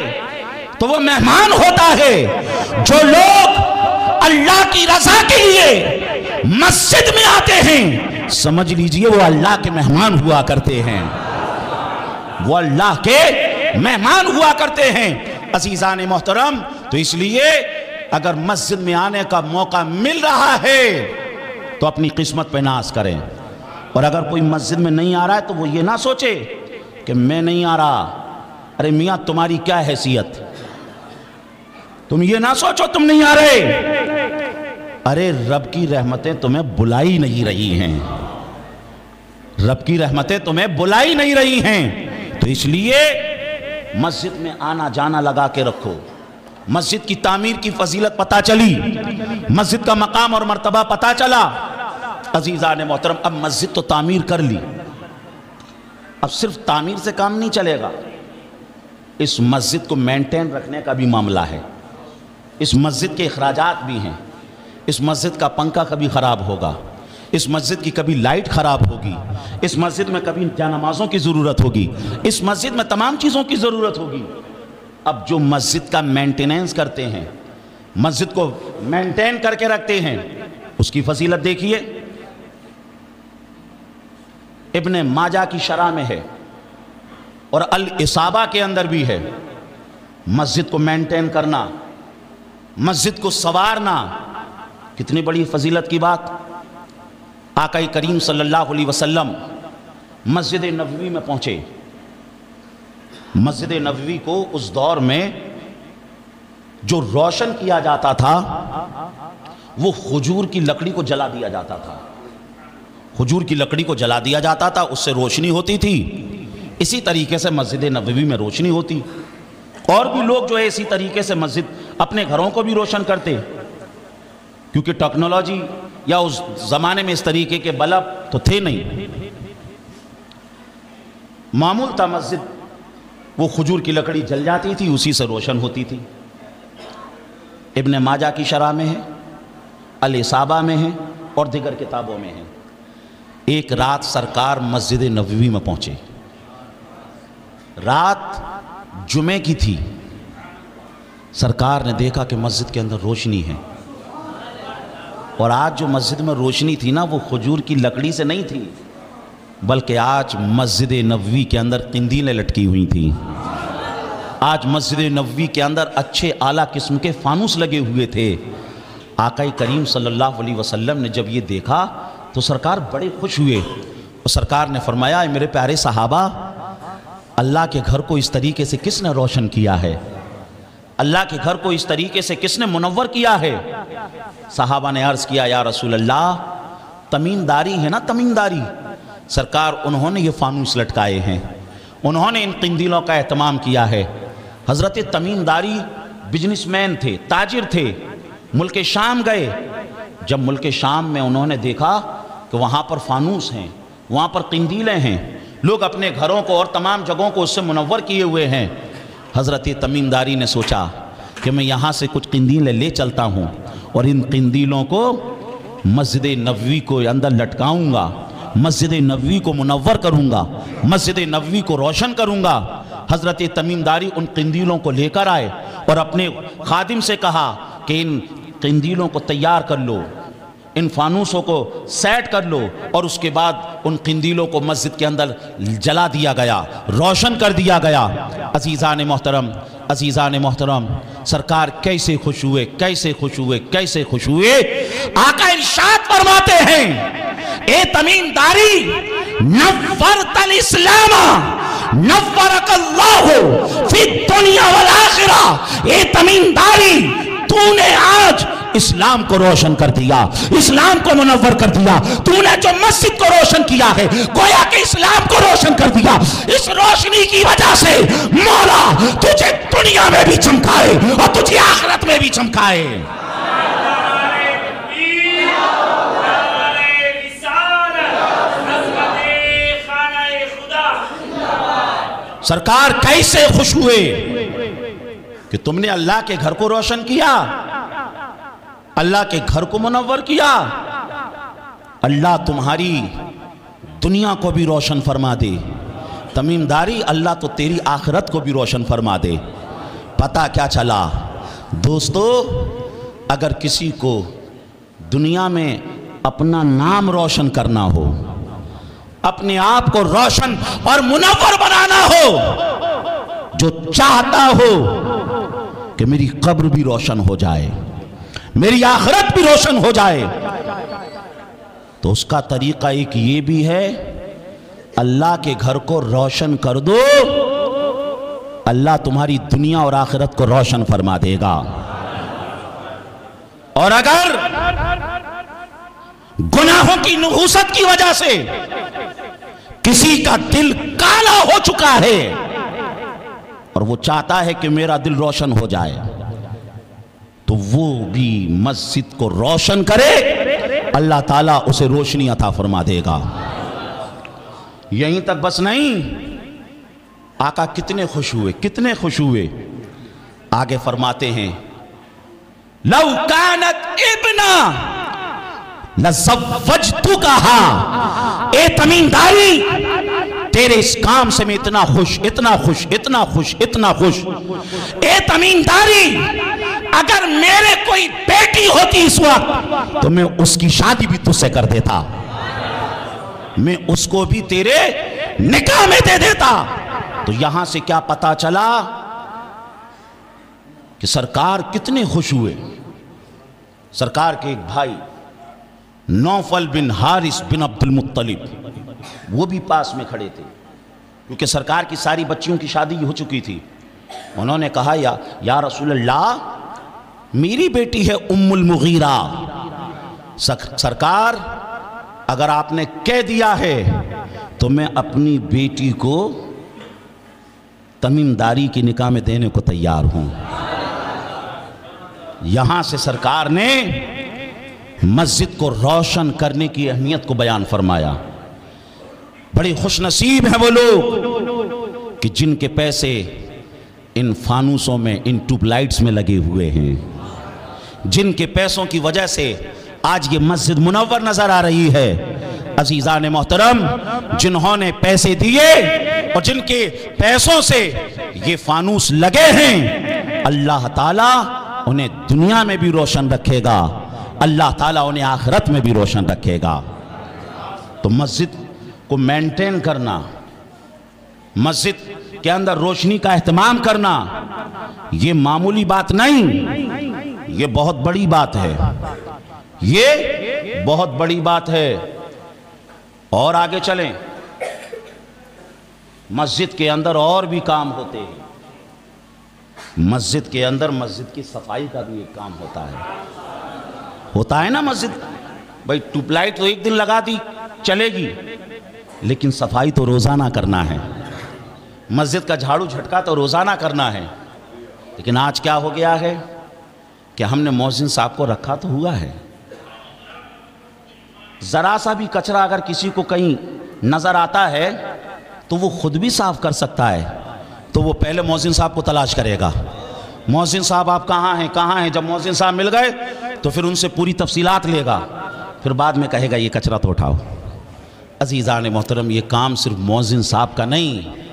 تو وہ مہمان ہوتا ہے۔ جو لوگ اللہ کی رضا کے لیے مسجد میں آتے ہیں، سمجھ لیجئے وہ اللہ کے مہمان ہوا کرتے ہیں، وہ اللہ کے مہمان ہوا کرتے ہیں۔ عزیزان محترم، تو اس لیے اگر مسجد میں آنے کا موقع مل رہا ہے تو اپنی قسمت پہ ناز کریں، اور اگر کوئی مسجد میں نہیں آ رہا ہے تو وہ یہ نہ سوچے کہ میں نہیں آ رہا۔ ارے میاں تمہاری کیا حیثیت، تم یہ نہ سوچو تم نہیں آ رہے، ارے رب کی رحمتیں تمہیں بلائی نہیں رہی ہیں، رب کی رحمتیں تمہیں بلائی نہیں رہی ہیں۔ تو اس لیے مسجد میں آنا جانا لگا کے رکھو۔ مسجد کی تعمیر کی فضیلت پتہ چلی، مسجد کا مقام اور مرتبہ پتہ چلا۔ عزیزان محترم، اب مسجد تو تعمیر کر لی، اب صرف تعمیر سے کام نہیں چلے گا، اس مسجد کو مینٹین رکھنے کا بھی معاملہ ہے۔ اس مسجد کے اخراجات بھی ہیں، اس مسجد کا پنکھا کبھی خراب ہوگا، اس مسجد کی کبھی لائٹ خراب ہوگی، اس مسجد میں کبھی جانمازوں کی ضرورت ہوگی، اس مسجد میں تمام چیزوں کی ضرورت ہوگی۔ اب جو مسجد کا مینٹیننس کرتے ہیں، مسجد کو مینٹین کر کے رکھتے ہیں، اس کی فضیلت دیکھیے۔ ابن ماجہ کی شرح میں ہے اور الاصابہ کے اندر بھی ہے، مسجد کو مینٹین کرنا، مسجد کو سنوارنا کتنی بڑی فضیلت کی بات۔ آقا کریم صلی اللہ علیہ وسلم مسجد نبوی میں پہنچے۔ مسجد نبوی کو اس دور میں جو روشن کیا جاتا تھا وہ کھجور کی لکڑی کو جلا دیا جاتا تھا، کھجور کی لکڑی کو جلا دیا جاتا تھا، اس سے روشنی ہوتی تھی۔ اسی طریقے سے مسجد نبوی میں روشنی ہوتی، اور بھی لوگ جو ہے اسی طریقے سے مسجد اپنے گھروں کو بھی روشن کرتے، کیونکہ ٹیکنالوجی یا اس زمانے میں اس طریقے کے بلب تو تھے نہیں، معمول تھا مسجد، وہ کھجور کی لکڑی جل جاتی تھی، اسی سے روشن ہوتی تھی۔ ابن ماجہ کی شرح میں ہے، الاصابہ میں ہے اور دیگر کتابوں میں ہے۔ ایک رات سرکار مسجد نبوی میں پہنچے، رات جمعے کی تھی، سرکار نے دیکھا کہ مسجد کے اندر روشنی ہے، اور آج جو مسجد میں روشنی تھی نا وہ کھجور کی لکڑی سے نہیں تھی، بلکہ آج مسجد نبوی کے اندر قندیلیں لٹکی ہوئی تھیں، آج مسجد نبوی کے اندر اچھے اعلیٰ قسم کے فانوس لگے ہوئے تھے۔ آقا کریم صلی اللہ علیہ وسلم نے جب یہ دیکھا تو سرکار بڑے خوش ہوئے، اور سرکار نے فرمایا اے میرے پیارے صحابہ، اللہ کے گھر کو اس طریقے سے کس نے روشن کیا ہے؟ اللہ کے گھر کو اس طریقے سے کس نے منور کیا ہے؟ صحابہ نے عرض کیا یا رسول اللہ، تمیمداری ہے نا، تمیمداری. سرکار انہوں نے یہ فانوس لٹکائے ہیں، انہوں نے ان قندیلوں کا اہتمام کیا ہے. حضرت تمیمداری بزنس مین تھے، تاجر تھے، ملک شام گئے. جب ملک شام میں انہوں نے دیکھا کہ وہاں پر فانوس ہیں، وہاں پر قندیلیں ہیں، لوگ اپنے گھروں کو اور تمام جگہوں کو اس سے منور کیے ہوئے ہیں. حضرت تمیمداری نے سوچا کہ میں یہاں سے کچھ قندیلیں لے چلتا ہوں اور ان قندیلوں کو مسجد نبوی کو اندر لٹکاؤں گا، مسجد نبوی کو منور کروں گا، مسجد نبوی کو روشن کروں گا. حضرت تمیمداری ان قندیلوں کو لے کر آئے اور اپنے خادم سے کہا کہ ان قندیلوں کو تیار کر لو، ان فانوسوں کو سیٹ کر لو، اور اس کے بعد ان قندیلوں کو مسجد کے اندر جلا دیا گیا، روشن کر دیا گیا. عزیزان محترم سرکار کیسے خوش ہوئے، کیسے خوش ہوئے، کیسے خوش ہوئے. آقا ارشاد فرماتے ہیں اے تمیمداری، نورت الاسلام نورک اللہ فی الدنیا والآخرہ. اے تمیمداری، تو نے آج اسلام کو روشن کر دیا، اسلام کو منور کر دیا. تو نے جو مسجد کو روشن کیا ہے، گویا کہ اسلام کو روشن کر دیا. اس روشنی کی وجہ سے مولا تجھے دنیا میں بھی چمکائے اور تجھے آخرت میں بھی چمکائے. سرکار کیسے خوش ہوئے کہ تم نے اللہ کے گھر کو روشن کیا، اللہ کے گھر کو منور کیا. اللہ تمہاری دنیا کو بھی روشن فرما دے. تمیمداری، اللہ تو تیری آخرت کو بھی روشن فرما دے. پتہ کیا چلا دوستو، اگر کسی کو دنیا میں اپنا نام روشن کرنا ہو، اپنے آپ کو روشن اور منور بنانا ہو، جو چاہتا ہو کہ میری قبر بھی روشن ہو جائے، میری آخرت بھی روشن ہو جائے، تو اس کا طریقہ ایک یہ بھی ہے، اللہ کے گھر کو روشن کر دو، اللہ تمہاری دنیا اور آخرت کو روشن فرما دے گا. اور اگر گناہوں کی نحوست کی وجہ سے کسی کا دل کالا ہو چکا ہے اور وہ چاہتا ہے کہ میرا دل روشن ہو جائے، تو وہ بھی مسجد کو روشن کرے، اللہ تعالیٰ اسے روشنی عطا فرما دے گا. یہیں تک بس نہیں، آقا کتنے خوش ہوئے، کتنے خوش ہوئے. آگے فرماتے ہیں لو کانت ابنا لزوجتکہا. اے تمیمداری، تیرے اس کام سے میں اتنا خوش، اتنا خوش، اتنا خوش، اتنا خوش. اے تمیمداری، اگر میرے کوئی بیٹی ہوتی اس وقت تو میں اس کی شادی بھی تجھ سے کر دیتا، میں اس کو بھی تیرے نکاح میں دے دیتا. تو یہاں سے کیا پتا چلا کہ سرکار کتنے خوش ہوئے. سرکار کے ایک بھائی نوفل بن حارث بن عبد المطلب، وہ بھی پاس میں کھڑے تھے، کیونکہ سرکار کی ساری بچیوں کی شادی ہو چکی تھی. انہوں نے کہا یا رسول اللہ، میری بیٹی ہے ام المغیرہ. سرکار اگر آپ نے کہہ دیا ہے تو میں اپنی بیٹی کو تمیمداری کی نکاح میں دینے کو تیار ہوں. یہاں سے سرکار نے مسجد کو روشن کرنے کی اہمیت کو بیان فرمایا. بڑے خوش نصیب ہیں وہ لوگ کہ جن کے پیسے ان فانوسوں میں، ان ٹیوب لائٹس میں لگے ہوئے ہیں، جن کے پیسوں کی وجہ سے آج یہ مسجد منور نظر آ رہی ہے. عزیزان محترم، جنہوں نے پیسے دیے اور جن کے پیسوں سے یہ فانوس لگے ہیں، اللہ تعالیٰ انہیں دنیا میں بھی روشن رکھے گا، اللہ تعالیٰ انہیں آخرت میں بھی روشن رکھے گا. تو مسجد کو مینٹین کرنا، مسجد کے اندر روشنی کا اہتمام کرنا، یہ معمولی بات نہیں، یہ بہت بڑی بات ہے، یہ بہت بڑی بات ہے. اور آگے چلیں، مسجد کے اندر اور بھی کام ہوتے ہیں. مسجد کے اندر مسجد کی صفائی کا بھی ایک کام ہوتا ہے نا مسجد. بھائی ٹیوب لائٹ تو ایک دن لگا دی چلے گی، لیکن صفائی تو روزانہ کرنا ہے. مسجد کا جھاڑو جھٹکا تو روزانہ کرنا ہے. لیکن آج کیا ہو گیا ہے کہ ہم نے مؤذن صاحب کو رکھا تو ہوا ہے، ذرا سا بھی کچرا اگر کسی کو کہیں نظر آتا ہے تو وہ خود بھی صاف کر سکتا ہے، تو وہ پہلے مؤذن صاحب کو تلاش کرے گا. مؤذن صاحب آپ کہاں ہیں؟ جب مؤذن صاحب مل گئے تو پھر ان سے پوری تفصیلات لے گا، پھر بعد میں کہے گا یہ کچرا تو اٹھاؤ. عزیزان محترم، یہ کام صرف مؤذن صاحب کا نہیں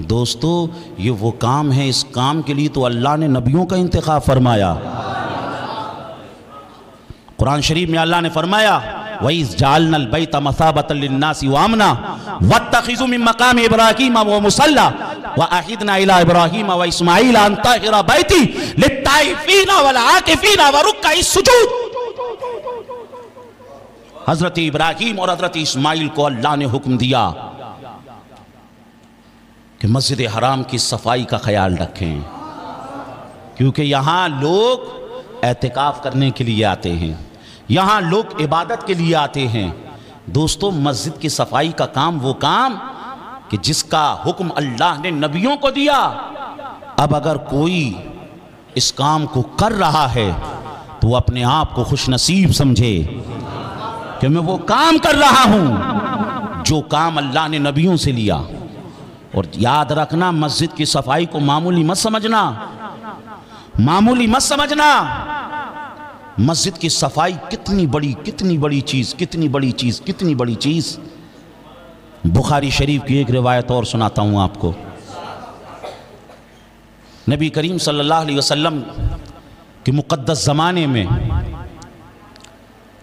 دوستو، یہ وہ کام ہے، اس کام کے لیے تو اللہ نے نبیوں کا انتخاب فرمایا. قرآن شریف میں اللہ نے فرمایا وَإِذْ جَعَلْنَا الْبَيْتَ مَثَابَةً لِلنَّاسِ وَأَمْنًا وَاتَّخِذُوا مِن مَّقَامِ إِبْرَاهِيمَ وَمُصَلًّى وَأَعِدْنَا إِلَىٰ إِبْرَاهِيمَ وَإِسْمَاعِيلَ أَن طَهِّرَ بَيْتِي لِلطَّائِفِينَ وَالْعَاكِفِينَ وَرُكَّعِ السُّجُودِ. حضرت ابراہیم اور حضرت اسماعیل کو اللہ نے حکم دیا کہ مسجد حرام کی صفائی کا خیال رکھیں، کیونکہ یہاں لوگ اعتکاف کرنے کے لیے آتے ہیں، یہاں لوگ عبادت کے لیے آتے ہیں. دوستو، مسجد کی صفائی کا کام وہ کام کہ جس کا حکم اللہ نے نبیوں کو دیا. اب اگر کوئی اس کام کو کر رہا ہے تو وہ اپنے آپ کو خوش نصیب سمجھے کہ میں وہ کام کر رہا ہوں جو کام اللہ نے نبیوں سے لیا. اور یاد رکھنا، مسجد کی صفائی کو معمولی مت سمجھنا. مسجد کی صفائی کتنی بڑی چیز. بخاری شریف کی ایک روایت اور سناتا ہوں آپ کو. نبی کریم صلی اللہ علیہ وسلم کے مقدس زمانے میں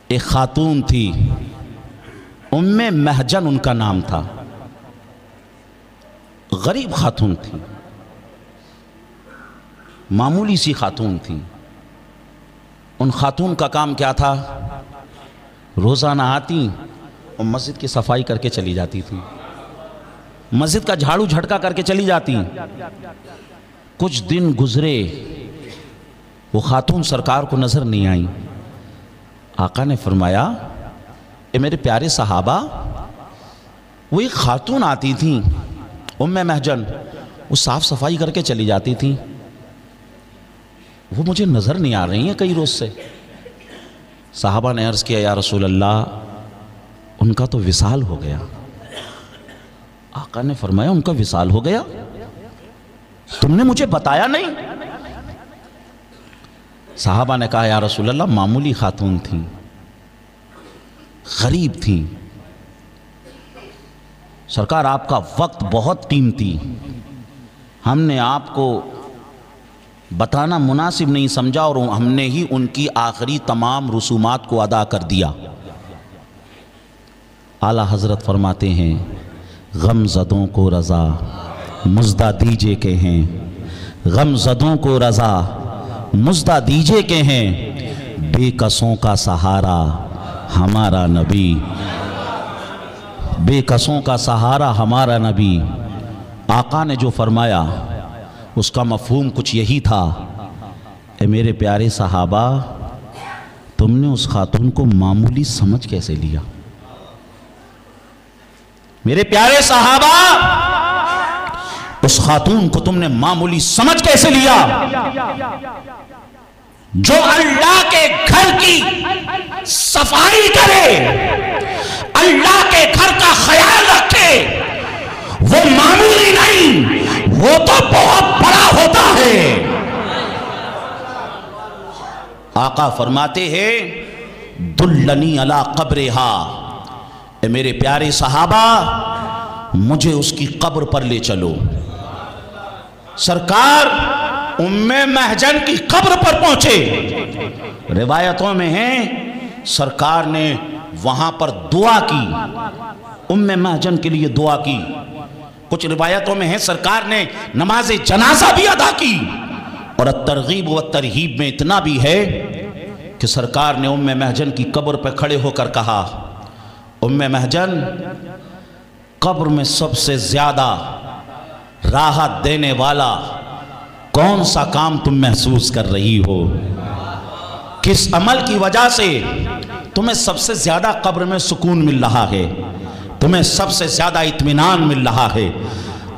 ایک خاتون تھی، ام محجن ان کا نام تھا. غریب خاتون تھی، معمولی سی خاتون تھی. ان خاتون کا کام کیا تھا؟ روزانہ آتی اور مسجد کی صفائی کر کے چلی جاتی تھی، مسجد کا جھاڑو جھٹکا کر کے چلی جاتی. کچھ دن گزرے، وہ خاتون سرکار کو نظر نہیں آئی. آقا نے فرمایا اے میرے پیارے صحابہ، وہ ایک خاتون آتی تھی ام محجن، وہ صاف صفائی کر کے چلی جاتی تھی، وہ مجھے نظر نہیں آ رہی ہیں کئی روز سے. صحابہ نے عرض کیا یا رسول اللہ، ان کا تو وصال ہو گیا. آقا نے فرمایا ان کا وصال ہو گیا؟ تم نے مجھے بتایا نہیں؟ صحابہ نے کہا یا رسول اللہ، معمولی خاتون تھیں، غریب تھیں، سرکار آپ کا وقت بہت قیمتی، ہم نے آپ کو بتانا مناسب نہیں سمجھا اور ہم نے ہی ان کی آخری تمام رسومات کو ادا کر دیا. اعلیٰ حضرت فرماتے ہیں غم زدوں کو رضا مزدہ دیجے کے ہیں، غم زدوں کو رضا مزدہ دیجے کے ہیں، بے کسوں کا سہارا ہمارا نبی، بے کسوں کا سہارا ہمارا نبی. آقا نے جو فرمایا اس کا مفہوم کچھ یہی تھا، اے میرے پیارے صحابہ، تم نے اس خاتون کو معمولی سمجھ کیسے لیا؟ میرے پیارے صحابہ، اس خاتون کو تم نے معمولی سمجھ کیسے لیا؟ جو اللہ کے گھر کی صفائی کرے، اللہ کے گھر کا خیال رکھے، وہ معمولی نہیں، وہ تو بہت بڑا ہوتا ہے. آقا فرماتے ہیں دلنی علی قبرہا، اے میرے پیارے صحابہ مجھے اس کی قبر پر لے چلو. سرکار ام محجن کی قبر پر پہنچے. روایتوں میں ہیں سرکار نے وہاں پر دعا کی، ام محجن کے لیے دعا کی. کچھ روایتوں میں ہیں سرکار نے نماز جنازہ بھی ادا کی. اور الترغیب و الترہیب میں اتنا بھی ہے کہ سرکار نے ام محجن کی قبر پہ کھڑے ہو کر کہا ام محجن، قبر میں سب سے زیادہ راحت دینے والا کون سا کام تم محسوس کر رہی ہو؟ کس عمل کی وجہ سے تمہیں سب سے زیادہ قبر میں سکون مل رہا ہے، تمہیں سب سے زیادہ اطمینان مل رہا ہے؟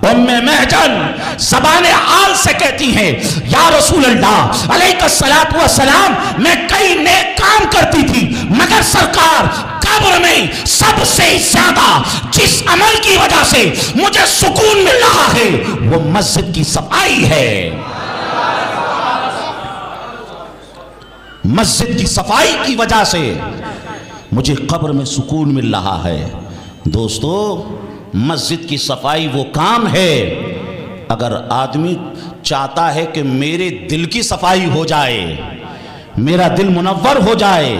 ام محجن زبان حال سے کہتی ہیں یا رسول اللہ علیہ الصلوۃ والسلام، میں کئی نیک کام کرتی تھی مگر سرکار قبر میں سب سے زیادہ جس عمل کی وجہ سے مجھے سکون مل رہا ہے وہ مسجد کی صفائی ہے۔ مسجد کی صفائی کی وجہ سے مجھے قبر میں سکون مل رہا ہے۔ دوستو، مسجد کی صفائی وہ کام ہے، اگر آدمی چاہتا ہے کہ میرے دل کی صفائی ہو جائے، میرا دل منور ہو جائے،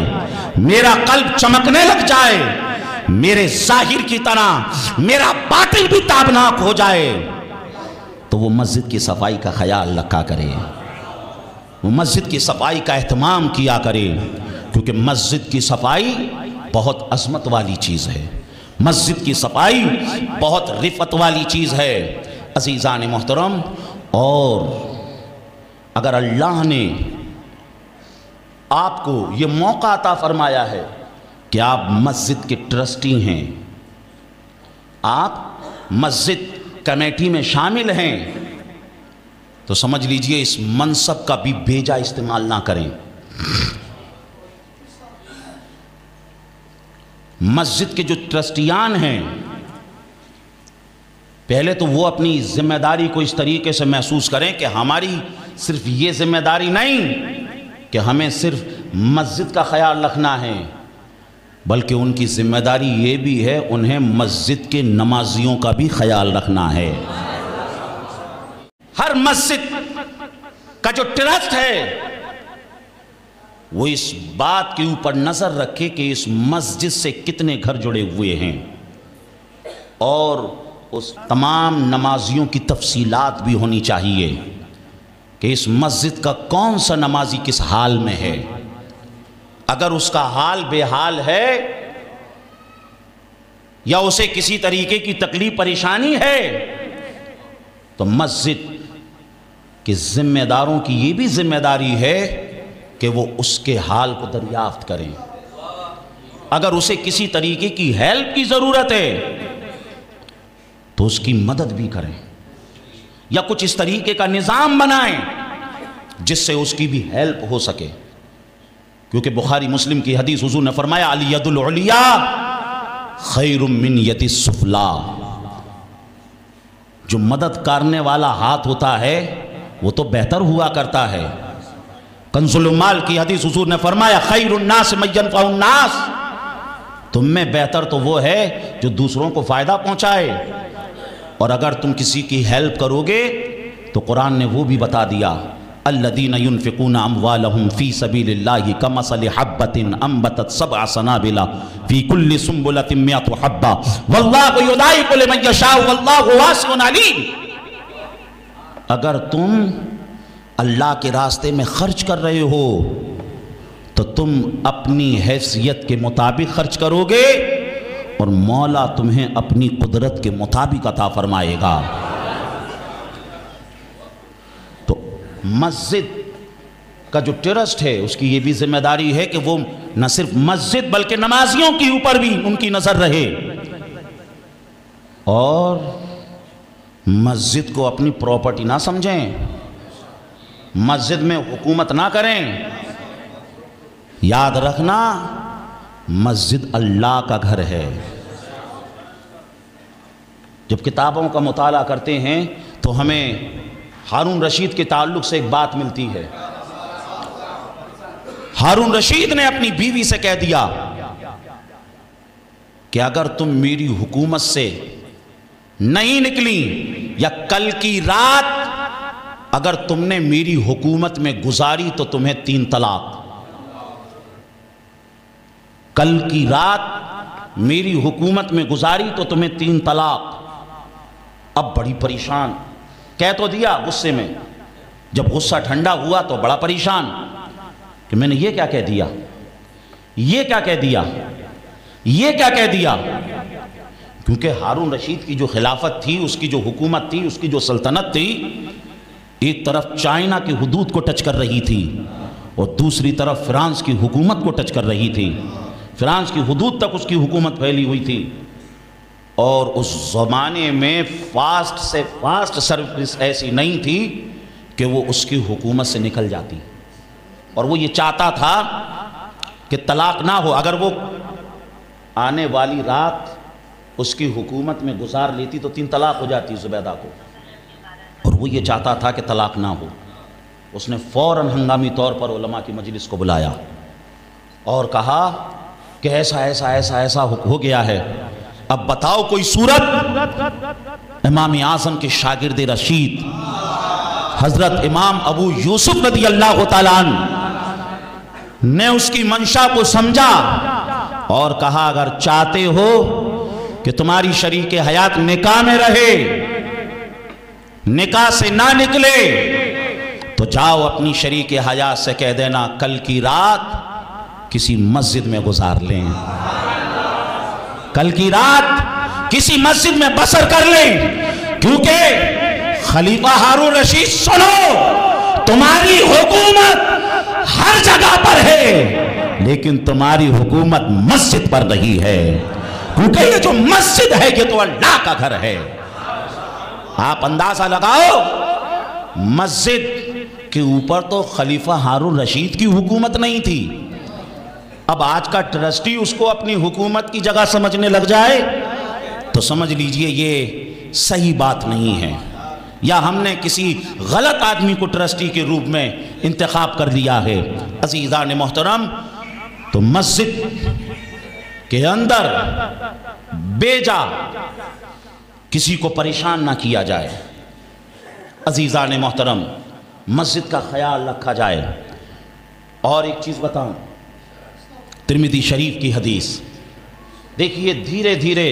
میرا قلب چمکنے لگ جائے، میرے ظاہر کی طرح میرا باطن بھی تابناک ہو جائے، تو وہ مسجد کی صفائی کا خیال رکھا کرے، وہ مسجد کی صفائی کا اہتمام کیا کرے، کیونکہ مسجد کی صفائی بہت عظمت والی چیز ہے، مسجد کی صفائی بہت رفعت والی چیز ہے۔ عزیزان محترم، اور اگر اللہ نے آپ کو یہ موقع عطا فرمایا ہے کہ آپ مسجد کے ٹرسٹی ہیں، آپ مسجد کمیٹی میں شامل ہیں، تو سمجھ لیجئے اس منصب کا بھی بیجا استعمال نہ کریں۔ مسجد کے جو ٹرسٹیان ہیں، پہلے تو وہ اپنی ذمہ داری کو اس طریقے سے محسوس کریں کہ ہماری صرف یہ ذمہ داری نہیں کہ ہمیں صرف مسجد کا خیال رکھنا ہے، بلکہ ان کی ذمہ داری یہ بھی ہے انہیں مسجد کے نمازیوں کا بھی خیال رکھنا ہے۔ ہر مسجد کا جو ٹرسٹ ہے وہ اس بات کے اوپر نظر رکھے کہ اس مسجد سے کتنے گھر جڑے ہوئے ہیں، اور اس تمام نمازیوں کی تفصیلات بھی ہونی چاہیے کہ اس مسجد کا کون سا نمازی کس حال میں ہے۔ اگر اس کا حال بے حال ہے یا اسے کسی طریقے کی تکلیف پریشانی ہے تو مسجد کے ذمہ داروں کی یہ بھی ذمہ داری ہے کہ وہ اس کے حال کو دریافت کریں۔ اگر اسے کسی طریقے کی ہیلپ کی ضرورت ہے تو اس کی مدد بھی کریں، یا کچھ اس طریقے کا نظام بنائیں جس سے اس کی بھی ہیلپ ہو سکے، کیونکہ بخاری مسلم کی حدیث حضور نے فرمایا الید العلیا خیر من ید السفلا، جو مدد کرنے والا ہاتھ ہوتا ہے وہ تو بہتر ہوا کرتا ہے۔ کنز المال کی حدیث حضور نے فرمایا خیر الناس من ینفع الناس، تم میں بہتر تو وہ ہے جو دوسروں کو فائدہ پہنچائے، اور اگر تم کسی کی ہیلپ کرو گے تو قرآن نے وہ بھی بتا دیا الذین ينفقون اموالهم فی سبیل اللہ کمثل حبۃ انبتت سبع سنابل فی کل سنبلۃ مئۃ حبۃ واللہ یضاعف لمن یشاء واللہ واسع علیم۔ اگر تم اللہ کے راستے میں خرچ کر رہے ہو تو تم اپنی حیثیت کے مطابق خرچ کرو گے اور مولا تمہیں اپنی قدرت کے مطابق عطا فرمائے گا۔ تو مسجد کا جو ٹرسٹ ہے اس کی یہ بھی ذمہ داری ہے کہ وہ نہ صرف مسجد بلکہ نمازیوں کے اوپر بھی ان کی نظر رہے، اور مسجد کو اپنی پراپرٹی نہ سمجھیں، مسجد میں حکومت نہ کریں۔ یاد رکھنا مسجد اللہ کا گھر ہے۔ جب کتابوں کا مطالعہ کرتے ہیں تو ہمیں ہارون رشید کے تعلق سے ایک بات ملتی ہے۔ ہارون رشید نے اپنی بیوی سے کہہ دیا کہ اگر تم میری حکومت سے نہیں نکلی یا کل کی رات اگر تم نے میری حکومت میں گزاری تو تمہیں 3 طلاق۔ کل کی رات میری حکومت میں گزاری تو تمہیں 3 طلاق۔ اب بڑی پریشان، کہہ تو دیا غصے میں، جب غصہ ٹھنڈا ہوا تو بڑا پریشان کہ میں نے یہ کیا کہہ دیا، یہ کیا کہہ دیا، یہ کیا کہہ دیا۔ کیونکہ ہارون رشید کی جو خلافت تھی، اس کی جو حکومت تھی، اس کی جو سلطنت تھی، ایک طرف چائنا کی حدود کو ٹچ کر رہی تھی اور دوسری طرف فرانس کی حکومت کو ٹچ کر رہی تھی. فرانس کی حدود تک اس کی حکومت پھیلی ہوئی تھی اور اس زمانے میں فاسٹ سے فاسٹ سروس ایسی نہیں تھی کہ وہ اس کی حکومت سے نکل جاتی. اور وہ یہ چاہتا تھا کہ طلاق نہ ہو. اگر وہ آنے والی رات اس کی حکومت میں گزار لیتی تو 3 طلاق ہو جاتی زبیدہ کو. اور وہ یہ چاہتا تھا کہ طلاق نہ ہو. اس نے فوراً ہنگامی طور پر علماء کی مجلس کو بلایا اور کہا کہ ایسا ایسا ایسا ایسا ہو گیا ہے، اب بتاؤ کوئی صورت. امام اعظم کے شاگرد رشید حضرت امام ابو یوسف رضی اللہ تعالیٰ عنہ نے اس کی منشا کو سمجھا اور کہا اگر چاہتے ہو کہ تمہاری شریک حیات نکاح میں رہے، نکاح سے نہ نکلے، تو جاؤ اپنی شریک حیات سے کہہ دینا کل کی رات کسی مسجد میں گزار لیں، کل کی رات کسی مسجد میں بسر کر لیں. کیونکہ خلیفہ ہارون رشید سنو، تمہاری حکومت ہر جگہ پر ہے لیکن تمہاری حکومت مسجد پر نہیں ہے، کیونکہ یہ جو مسجد ہے یہ تو اللہ کا گھر ہے. آپ اندازہ لگاؤ، مسجد کے اوپر تو خلیفہ ہارون رشید کی حکومت نہیں تھی. اب آج کا ٹرسٹی اس کو اپنی حکومت کی جگہ سمجھنے لگ جائے تو سمجھ لیجئے یہ صحیح بات نہیں ہے، یا ہم نے کسی غلط آدمی کو ٹرسٹی کے روپ میں انتخاب کر لیا ہے. عزیزان محترم، تو مسجد کے اندر بے جا کسی کو پریشان نہ کیا جائے. عزیزان محترم، مسجد کا خیال رکھا جائے. اور ایک چیز بتاؤں، ترمذی شریف کی حدیث دیکھیے، دھیرے دھیرے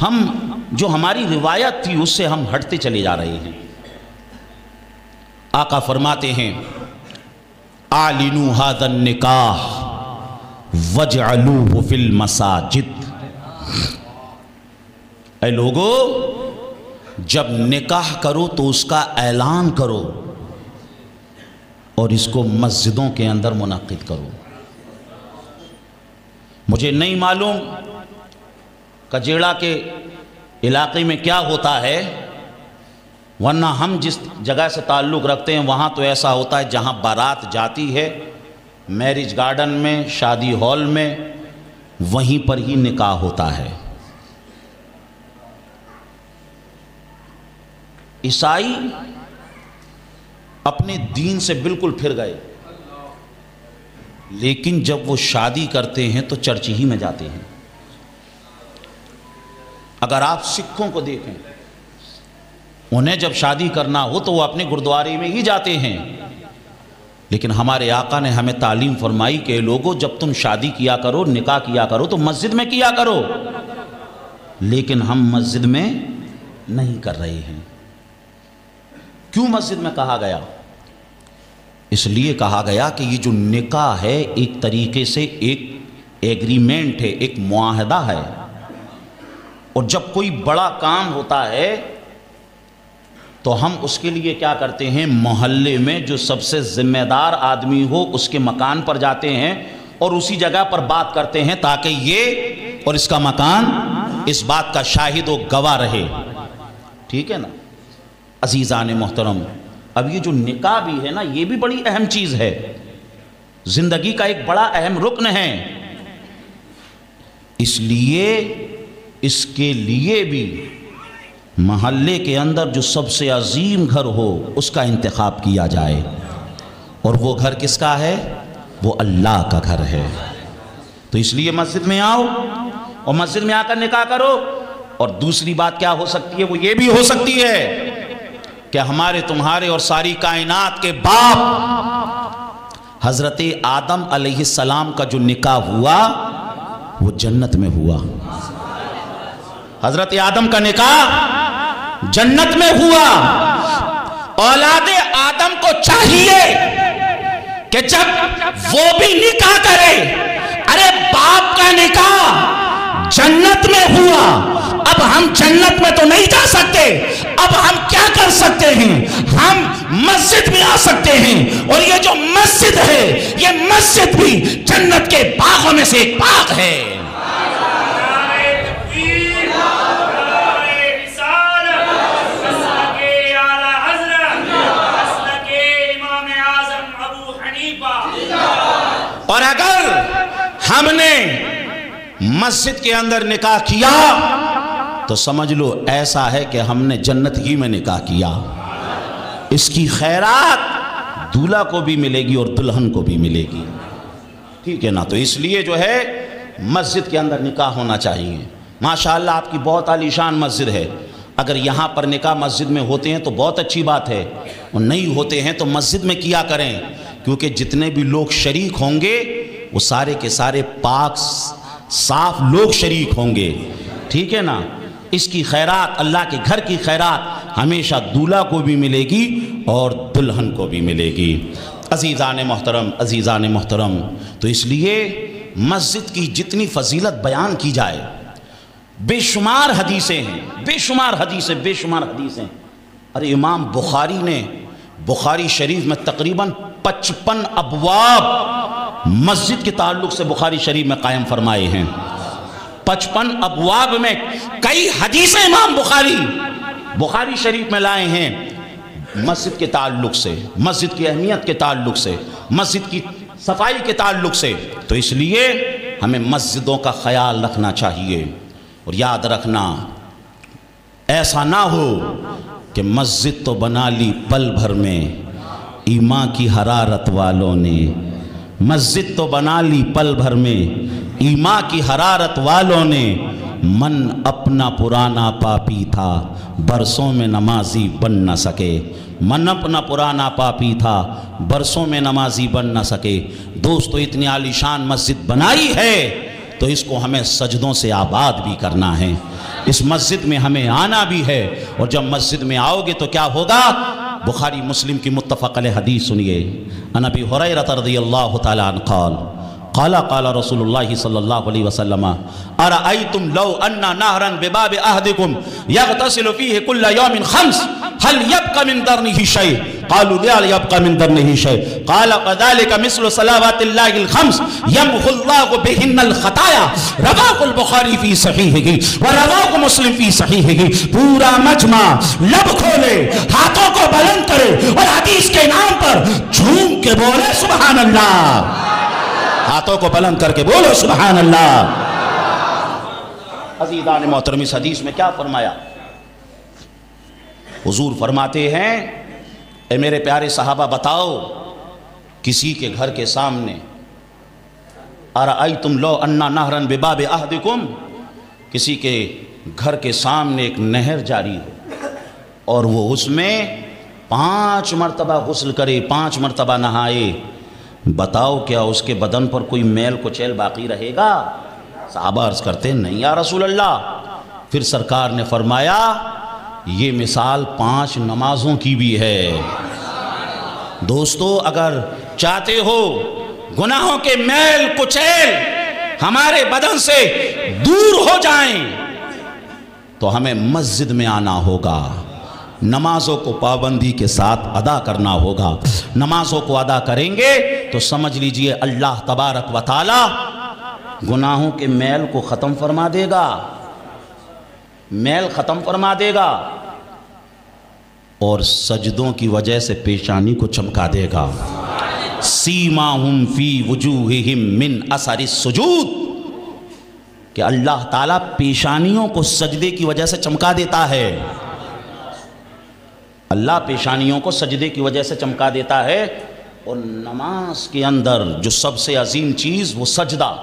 ہم جو ہماری روایت تھی اس سے ہم ہٹتے چلے جا رہے ہیں. آقا فرماتے ہیں اعلنوا ھذا النکاح واجعلوہ فی المساجد. اے لوگو، جب نکاح کرو تو اس کا اعلان کرو اور اس کو مسجدوں کے اندر منعقد کرو. مجھے نہیں معلوم کجیڑا کے علاقے میں کیا ہوتا ہے، ورنہ ہم جس جگہ سے تعلق رکھتے ہیں وہاں تو ایسا ہوتا ہے جہاں بارات جاتی ہے میرج گارڈن میں، شادی ہال میں، وہیں پر ہی نکاح ہوتا ہے. عیسائی اپنے دین سے بالکل پھر گئے، لیکن جب وہ شادی کرتے ہیں تو چرچ ہی میں جاتے ہیں. اگر آپ سکھوں کو دیکھیں، انہیں جب شادی کرنا ہو تو وہ اپنے گردوارے میں ہی جاتے ہیں. لیکن ہمارے آقا نے ہمیں تعلیم فرمائی کہ لوگوں، جب تم شادی کیا کرو، نکاح کیا کرو تو مسجد میں کیا کرو. لیکن ہم مسجد میں نہیں کر رہے ہیں. کیوں مسجد میں کہا گیا؟ اس لیے کہا گیا کہ یہ جو نکاح ہے ایک طریقے سے ایک ایگریمنٹ ہے، ایک معاہدہ ہے. اور جب کوئی بڑا کام ہوتا ہے تو ہم اس کے لیے کیا کرتے ہیں، محلے میں جو سب سے ذمہ دار آدمی ہو اس کے مکان پر جاتے ہیں اور اسی جگہ پر بات کرتے ہیں تاکہ یہ اور اس کا مکان اس بات کا شاہد و گواہ رہے. ٹھیک ہے نا؟ عزیزان محترم، اب یہ جو نکاح بھی ہے نا، یہ بھی بڑی اہم چیز ہے، زندگی کا ایک بڑا اہم رکن ہے. اس لیے اس کے لیے بھی محلے کے اندر جو سب سے عظیم گھر ہو اس کا انتخاب کیا جائے. اور وہ گھر کس کا ہے؟ وہ اللہ کا گھر ہے. تو اس لیے مسجد میں آؤ اور مسجد میں آ کر نکاح کرو. اور دوسری بات کیا ہو سکتی ہے؟ وہ یہ بھی ہو سکتی ہے کہ ہمارے تمہارے اور ساری کائنات کے باپ حضرت آدم علیہ السلام کا جو نکاح ہوا وہ جنت میں ہوا. حضرت آدم کا نکاح جنت میں ہوا. اولاد آدم کو چاہیے کہ جب وہ بھی نکاح کرے، ارے باپ کا نکاح جنت میں ہوا، اب ہم جنت میں تو نہیں جا سکتے، اب ہم کیا کر سکتے ہیں؟ ہم مسجد میں آ سکتے ہیں، اور یہ جو مسجد ہے یہ مسجد بھی جنت کے باغوں میں سے ایک باغ ہے۔ اور اگر ہم نے مسجد کے اندر نکاح کیا تو سمجھ لو ایسا ہے کہ ہم نے جنت ہی میں نکاح کیا۔ اس کی خیرات دولہا کو بھی ملے گی اور دلہن کو بھی ملے گی، ٹھیک ہے نا؟ تو اس لیے جو ہے مسجد کے اندر نکاح ہونا چاہیے۔ ماشاءاللہ آپ کی بہت عالی شان مسجد ہے، اگر یہاں پر نکاح مسجد میں ہوتے ہیں تو بہت اچھی بات ہے، اور نہیں ہوتے ہیں تو مسجد میں کیا کریں، کیونکہ جتنے بھی لوگ شریک ہوں گے وہ سارے کے سارے پاک صاف لوگ شریک ہوں گے، ٹھیک ہے نا؟ اس کی خیرات، اللہ کے گھر کی خیرات ہمیشہ دولہا کو بھی ملے گی اور دلہن کو بھی ملے گی۔ عزیزان محترم، تو اس لیے مسجد کی جتنی فضیلت بیان کی جائے، بے شمار حدیثیں ہیں، بے شمار حدیثیں۔ ارے امام بخاری نے بخاری شریف میں تقریباً 55 ابواب مسجد کے تعلق سے بخاری شریف میں قائم فرمائے ہیں۔ 55 ابواب میں کئی حدیثیں امام بخاری شریف میں لائے ہیں مسجد کے تعلق سے، مسجد کی اہمیت کے تعلق سے، مسجد کی صفائی کے تعلق سے۔ تو اس لیے ہمیں مسجدوں کا خیال رکھنا چاہیے، اور یاد رکھنا ایسا نہ ہو کہ مسجد تو بنا لی پل بھر میں ایمان کی حرارت والوں نے، مسجد تو بنا لی پل بھر میں ایمان کی حرارت والوں نے، من اپنا پرانا پاپی تھا برسوں میں نمازی بن نہ سکے، من اپنا پرانا پاپی تھا برسوں میں نمازی بن نہ سکے۔ دوستو اتنی عالی شان مسجد بنائی ہے تو اس کو ہمیں سجدوں سے آباد بھی کرنا ہے، اس مسجد میں ہمیں آنا بھی ہے، اور جب مسجد میں آؤ گے تو کیا ہوگا؟ بخاری مسلم کی متفق علیہ حدیث سنیے، عن ابی ہریرہ رضی اللہ تعالی عنہ قال رسول اللہ صلی اللہ علیہ وسلم ارأیتم لو ان نہرا بباب احدکم یغتسل فیہ کل یوم 5 هل يبقى من درنه شيء؟ قالوا لا يبقى من درنه شيء قال فذلك مثل صلوات الله الخمس يمحو الله بهن الخطايا رواه البخاری فی صحیحہ ورواه مسلم فی صحیحہ۔ پورا مجمع لب کھولے، ہاتھوں کو بلند کرے اور حدیث کے نام پر جھوم کے بولے سبحان اللہ، ہاتھوں کو بلند کر کے بولو سبحان اللہ۔ عزیزان محترم، اس حدیث میں کیا فرمایا؟ حضور فرماتے ہیں اے میرے پیارے صحابہ بتاؤ، کسی کے گھر کے سامنے ارأیتم لو ان نہرا بباب احدکم، کسی کے گھر کے سامنے ایک نہر جاری ہو اور وہ اس میں 5 مرتبہ غسل کرے، 5 مرتبہ نہائے، بتاؤ کیا اس کے بدن پر کوئی میل کچیل باقی رہے گا؟ صحابہ عرض کرتے ہیں نہیں یا رسول اللہ۔ پھر سرکار نے فرمایا یہ مثال 5 نمازوں کی بھی ہے۔ دوستو اگر چاہتے ہو گناہوں کے میل کچیل ہمارے بدن سے دور ہو جائیں تو ہمیں مسجد میں آنا ہوگا، نمازوں کو پابندی کے ساتھ ادا کرنا ہوگا۔ نمازوں کو ادا کریں گے تو سمجھ لیجئے اللہ تبارک و تعالی گناہوں کے میل کو ختم فرما دے گا، میل ختم فرما دے گا، اور سجدوں کی وجہ سے پیشانی کو چمکا دے گا۔ سیماہم فی وجوہہم من اثر السجود، کہ اللہ تعالیٰ پیشانیوں کو سجدے کی وجہ سے چمکا دیتا ہے، اللہ پیشانیوں کو سجدے کی وجہ سے چمکا دیتا ہے۔ اور نماز کے اندر جو سب سے عظیم چیز وہ سجدہ،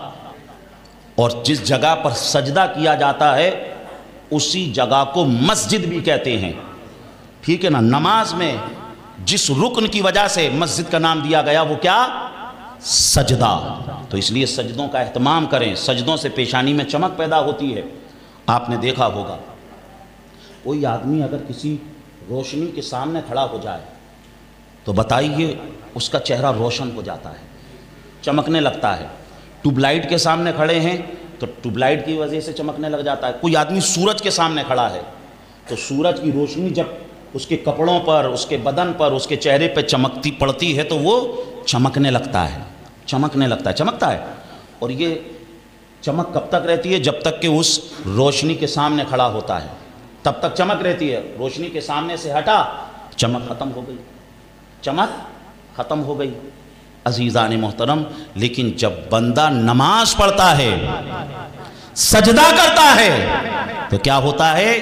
اور جس جگہ پر سجدہ کیا جاتا ہے اسی جگہ کو مسجد بھی کہتے ہیں، ٹھیک ہے نا؟ نماز میں جس رکن کی وجہ سے مسجد کا نام دیا گیا وہ کیا؟ سجدہ۔ تو اس لیے سجدوں کا اہتمام کریں، سجدوں سے پیشانی میں چمک پیدا ہوتی ہے۔ آپ نے دیکھا ہوگا کوئی آدمی اگر کسی روشنی کے سامنے کھڑا ہو جائے تو بتائیے اس کا چہرہ روشن ہو جاتا ہے، چمکنے لگتا ہے۔ ٹیوب لائٹ کے سامنے کھڑے ہیں تو ٹیوب لائٹ کی وجہ سے چمکنے لگ جاتا ہے۔ کوئی آدمی سورج کے سامنے کھڑا ہے تو سورج کی روشنی جب اس کے کپڑوں پر، اس کے بدن پر، اس کے چہرے پہ چمکتی پڑتی ہے تو وہ چمکنے لگتا ہے، چمکتا ہے۔ اور یہ چمک کب تک رہتی ہے؟ جب تک کہ اس روشنی کے سامنے کھڑا ہوتا ہے تب تک چمک رہتی ہے۔ روشنی کے سامنے سے ہٹا، چمک ختم ہو گئی۔ عزیزان محترم، لیکن جب بندہ نماز پڑھتا ہے، سجدہ کرتا ہے، تو کیا ہوتا ہے؟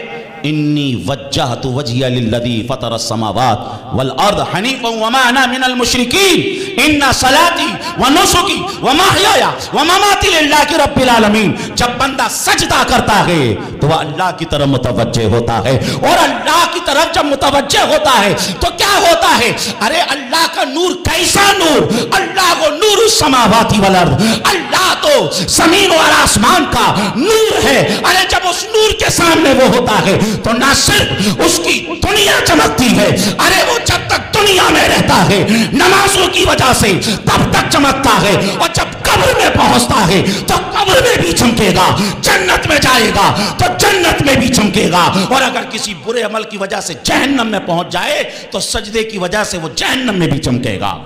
انی وجہت وجہی للذی فطر السماوات والارض حنیفا وما انا من المشرکین ان صلاتی ونسکی ومحیای ومماتی للہ رب العالمین۔ جب بندہ سجدہ کرتا ہے تو وہ اللہ کی طرف متوجہ ہوتا ہے، اور اللہ کی طرف جب متوجہ ہوتا ہے تو کیا ہوتا ہے؟ ارے اللہ کا نور کیسا نور؟ اللہ کو نور السماوات والارض، اللہ تو زمین اور آسمان کا نور ہے۔ ارے جب اس نور کے سامنے وہ ہوتا ہے تو نہ صرف اس کی دنیا چمکتی ہے، ارے وہ جب تک دنیا میں رہتا ہے نمازوں کی وجہ سے تب تک چمکتا ہے، اور جب قبر میں پہنچتا ہے تو قبر میں بھی چمکے گا، جنت میں جائے گا تو جنت میں بھی چمکے گا، اور اگر کسی برے عمل کی وجہ سے جہنم میں پہنچ جائے تو سجدے کی وجہ سے وہ جہنم میں بھی چمکے گا۔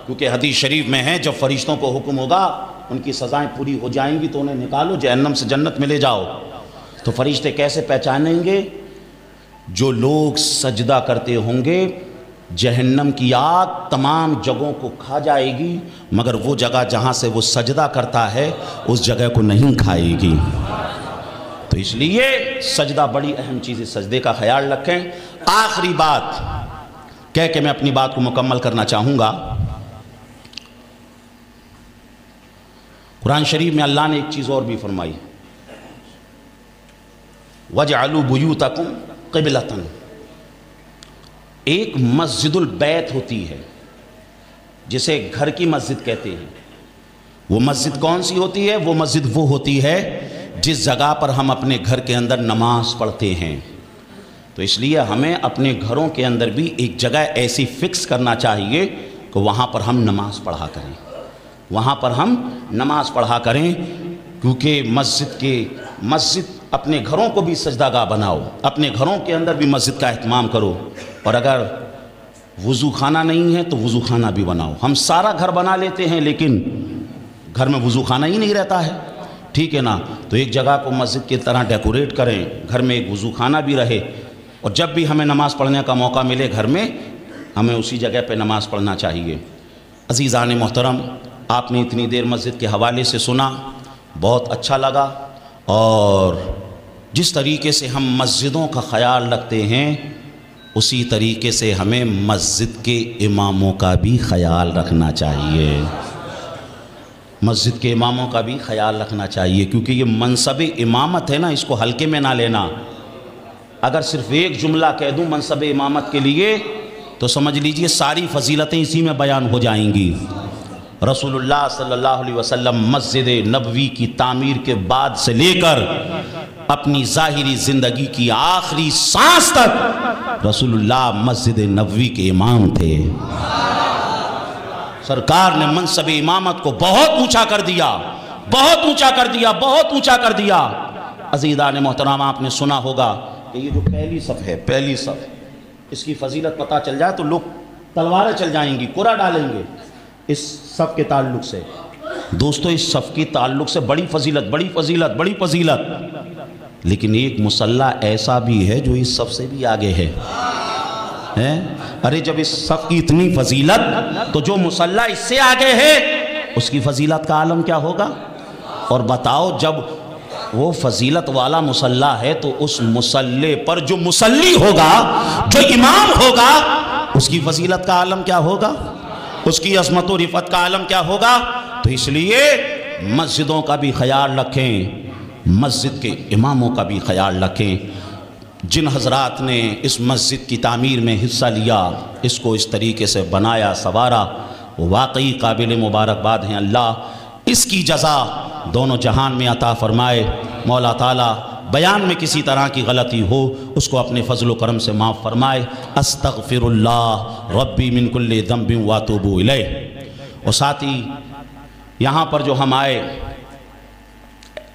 کیونکہ حدیث شریف میں ہے جب فرشتوں کو حکم ہوگا ان کی سزائیں پوری ہو جائیں گی تو انہیں نکالو جہنم سے جنت میں لے جاؤ، تو فرشتے کیسے پہچانیں گے؟ جو لوگ سجدہ کرتے ہوں گے جہنم کی آگ تمام جگہوں کو کھا جائے گی، مگر وہ جگہ جہاں سے وہ سجدہ کرتا ہے اس جگہ کو نہیں کھائے گی۔ تو اس لیے سجدہ بڑی اہم چیز ہے، سجدے کا خیال رکھیں۔ آخری بات کہہ کے میں اپنی بات کو مکمل کرنا چاہوں گا۔ قرآن شریف میں اللہ نے ایک چیز اور بھی فرمائی، وَجْعَلُوا بُيُوتَكُمْ قِبْلَةً۔ ایک مسجد البیت ہوتی ہے جسے گھر کی مسجد کہتے ہیں۔ وہ مسجد کون سی ہوتی ہے؟ وہ مسجد وہ ہوتی ہے جس جگہ پر ہم اپنے گھر کے اندر نماز پڑھتے ہیں۔ تو اس لیے ہمیں اپنے گھروں کے اندر بھی ایک جگہ ایسی فکس کرنا چاہیے کہ وہاں پر ہم نماز پڑھا کریں، کیونکہ مسجد اپنے گھروں کو بھی سجدہ گاہ بناؤ، اپنے گھروں کے اندر بھی مسجد کا اہتمام کرو، اور اگر وضو خانہ نہیں ہے تو وضو خانہ بھی بناؤ۔ ہم سارا گھر بنا لیتے ہیں لیکن گھر میں وضو خانہ ہی نہیں رہتا ہے، ٹھیک ہے نا؟ تو ایک جگہ کو مسجد کی طرح ڈیکوریٹ کریں، گھر میں ایک وضو خانہ بھی رہے، اور جب بھی ہمیں نماز پڑھنے کا موقع ملے گھر میں ہمیں اسی جگہ پہ نماز پڑھنا چاہیے۔ عزیزان محترم، آپ نے اتنی دیر مسجد کے حوالے سے سنا، بہت اچھا لگا، اور جس طریقے سے ہم مسجدوں کا خیال رکھتے ہیں اسی طریقے سے ہمیں مسجد کے اماموں کا بھی خیال رکھنا چاہیے، مسجد کے اماموں کا بھی خیال رکھنا چاہیے، کیونکہ یہ منصب امامت ہے نا، اس کو ہلکے میں نہ لینا۔ اگر صرف ایک جملہ کہہ دوں منصب امامت کے لیے تو سمجھ لیجئے ساری فضیلتیں اسی میں بیان ہو جائیں گی۔ رسول اللہ صلی اللہ علیہ وسلم مسجد نبوی کی تعمیر کے بعد سے لے کر اپنی ظاہری زندگی کی آخری سانس تک رسول اللہ مسجد نبوی کے امام تھے۔ سرکار نے منصب امامت کو بہت اونچا کر دیا، بہت اونچا کر دیا، بہت اونچا کر دیا۔ عزیزان محترم، آپ نے سنا ہوگا کہ یہ جو پہلی صف ہے، پہلی صف، اس کی فضیلت پتہ چل جائے تو لوگ تلواریں چل جائیں گی، قرعہ ڈالیں گے اس صف کے تعلق سے۔ دوستو، اس صف کی تعلق سے بڑی فضیلت، بڑی فضیلت، بڑی فضیلت، لیکن ایک مصلی ایسا بھی ہے جو اس صف سے بھی آگے ہے۔ ارے جب اس صف کی اتنی فضیلت تو جو مصلی اس سے آگے ہے اس کی فضیلت کا عالم کیا ہوگا؟ اور بتاؤ، جب وہ فضیلت والا مصلی ہے تو اس مصلی پر جو مصلی ہوگا، جو امام ہوگا، اس کی فضیلت کا عالم کیا ہوگا؟ اس کی عظمت و رفعت کا عالم کیا ہوگا؟ تو اس لیے مسجدوں کا بھی خیال رکھیں، مسجد کے اماموں کا بھی خیال رکھیں۔ جن حضرات نے اس مسجد کی تعمیر میں حصہ لیا، اس کو اس طریقے سے بنایا سوارا، واقعی قابل مبارکباد ہیں۔ اللہ اس کی جزا دونوں جہان میں عطا فرمائے۔ مولا تعالیٰ بیان میں کسی طرح کی غلطی ہو اس کو اپنے فضل و کرم سے معاف فرمائے۔ استغفر اللہ ربی من کل ذنب واتوب الیہ۔ اور ساتھی، یہاں پر جو ہم آئے،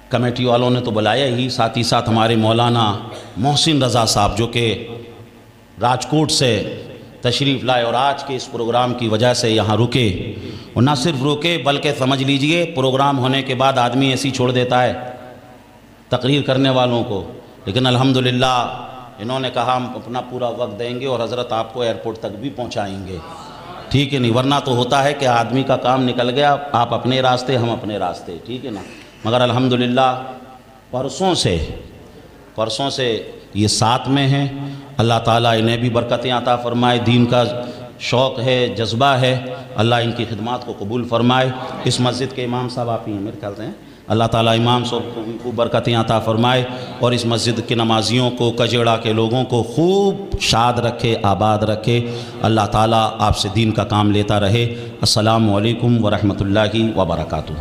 کمیٹی والوں نے تو بلایا ہی، ساتھ ہی ساتھ ہمارے مولانا محسن رضا صاحب جو کہ راجکوٹ سے تشریف لائے اور آج کے اس پروگرام کی وجہ سے یہاں رکے، اور نہ صرف رکے بلکہ سمجھ لیجئے پروگرام ہونے کے بعد آدمی ایسی چھوڑ دیتا ہے تقریر کرنے والوں کو، لیکن الحمدللہ انہوں نے کہا ہم اپنا پورا وقت دیں گے اور حضرت آپ کو ایئرپورٹ تک بھی پہنچائیں گے، ٹھیک ہے نہیں؟ ورنہ تو ہوتا ہے کہ آدمی کا کام نکل گیا، آپ اپنے راستے ہم اپنے راستے، ٹھیک ہے نا؟ مگر الحمدللہ پرسوں سے یہ ساتھ میں ہیں، اللہ تعالیٰ انہیں بھی برکتیں عطا فرمائے، دین کا شوق ہے، جذبہ ہے، اللہ ان کی خدمات کو قبول فرمائے۔ اس مسجد کے امام صاحب آپ ہی ہیں میرے خیال سے، اللہ تعالیٰ امام صاحب کو برکتیں عطا فرمائے اور اس مسجد کے نمازیوں کو، کجیڑا کے لوگوں کو خوب شاد رکھے، آباد رکھے، اللہ تعالیٰ آپ سے دین کا کام لیتا رہے۔ السلام علیکم ورحمۃ اللہ وبرکاتہ۔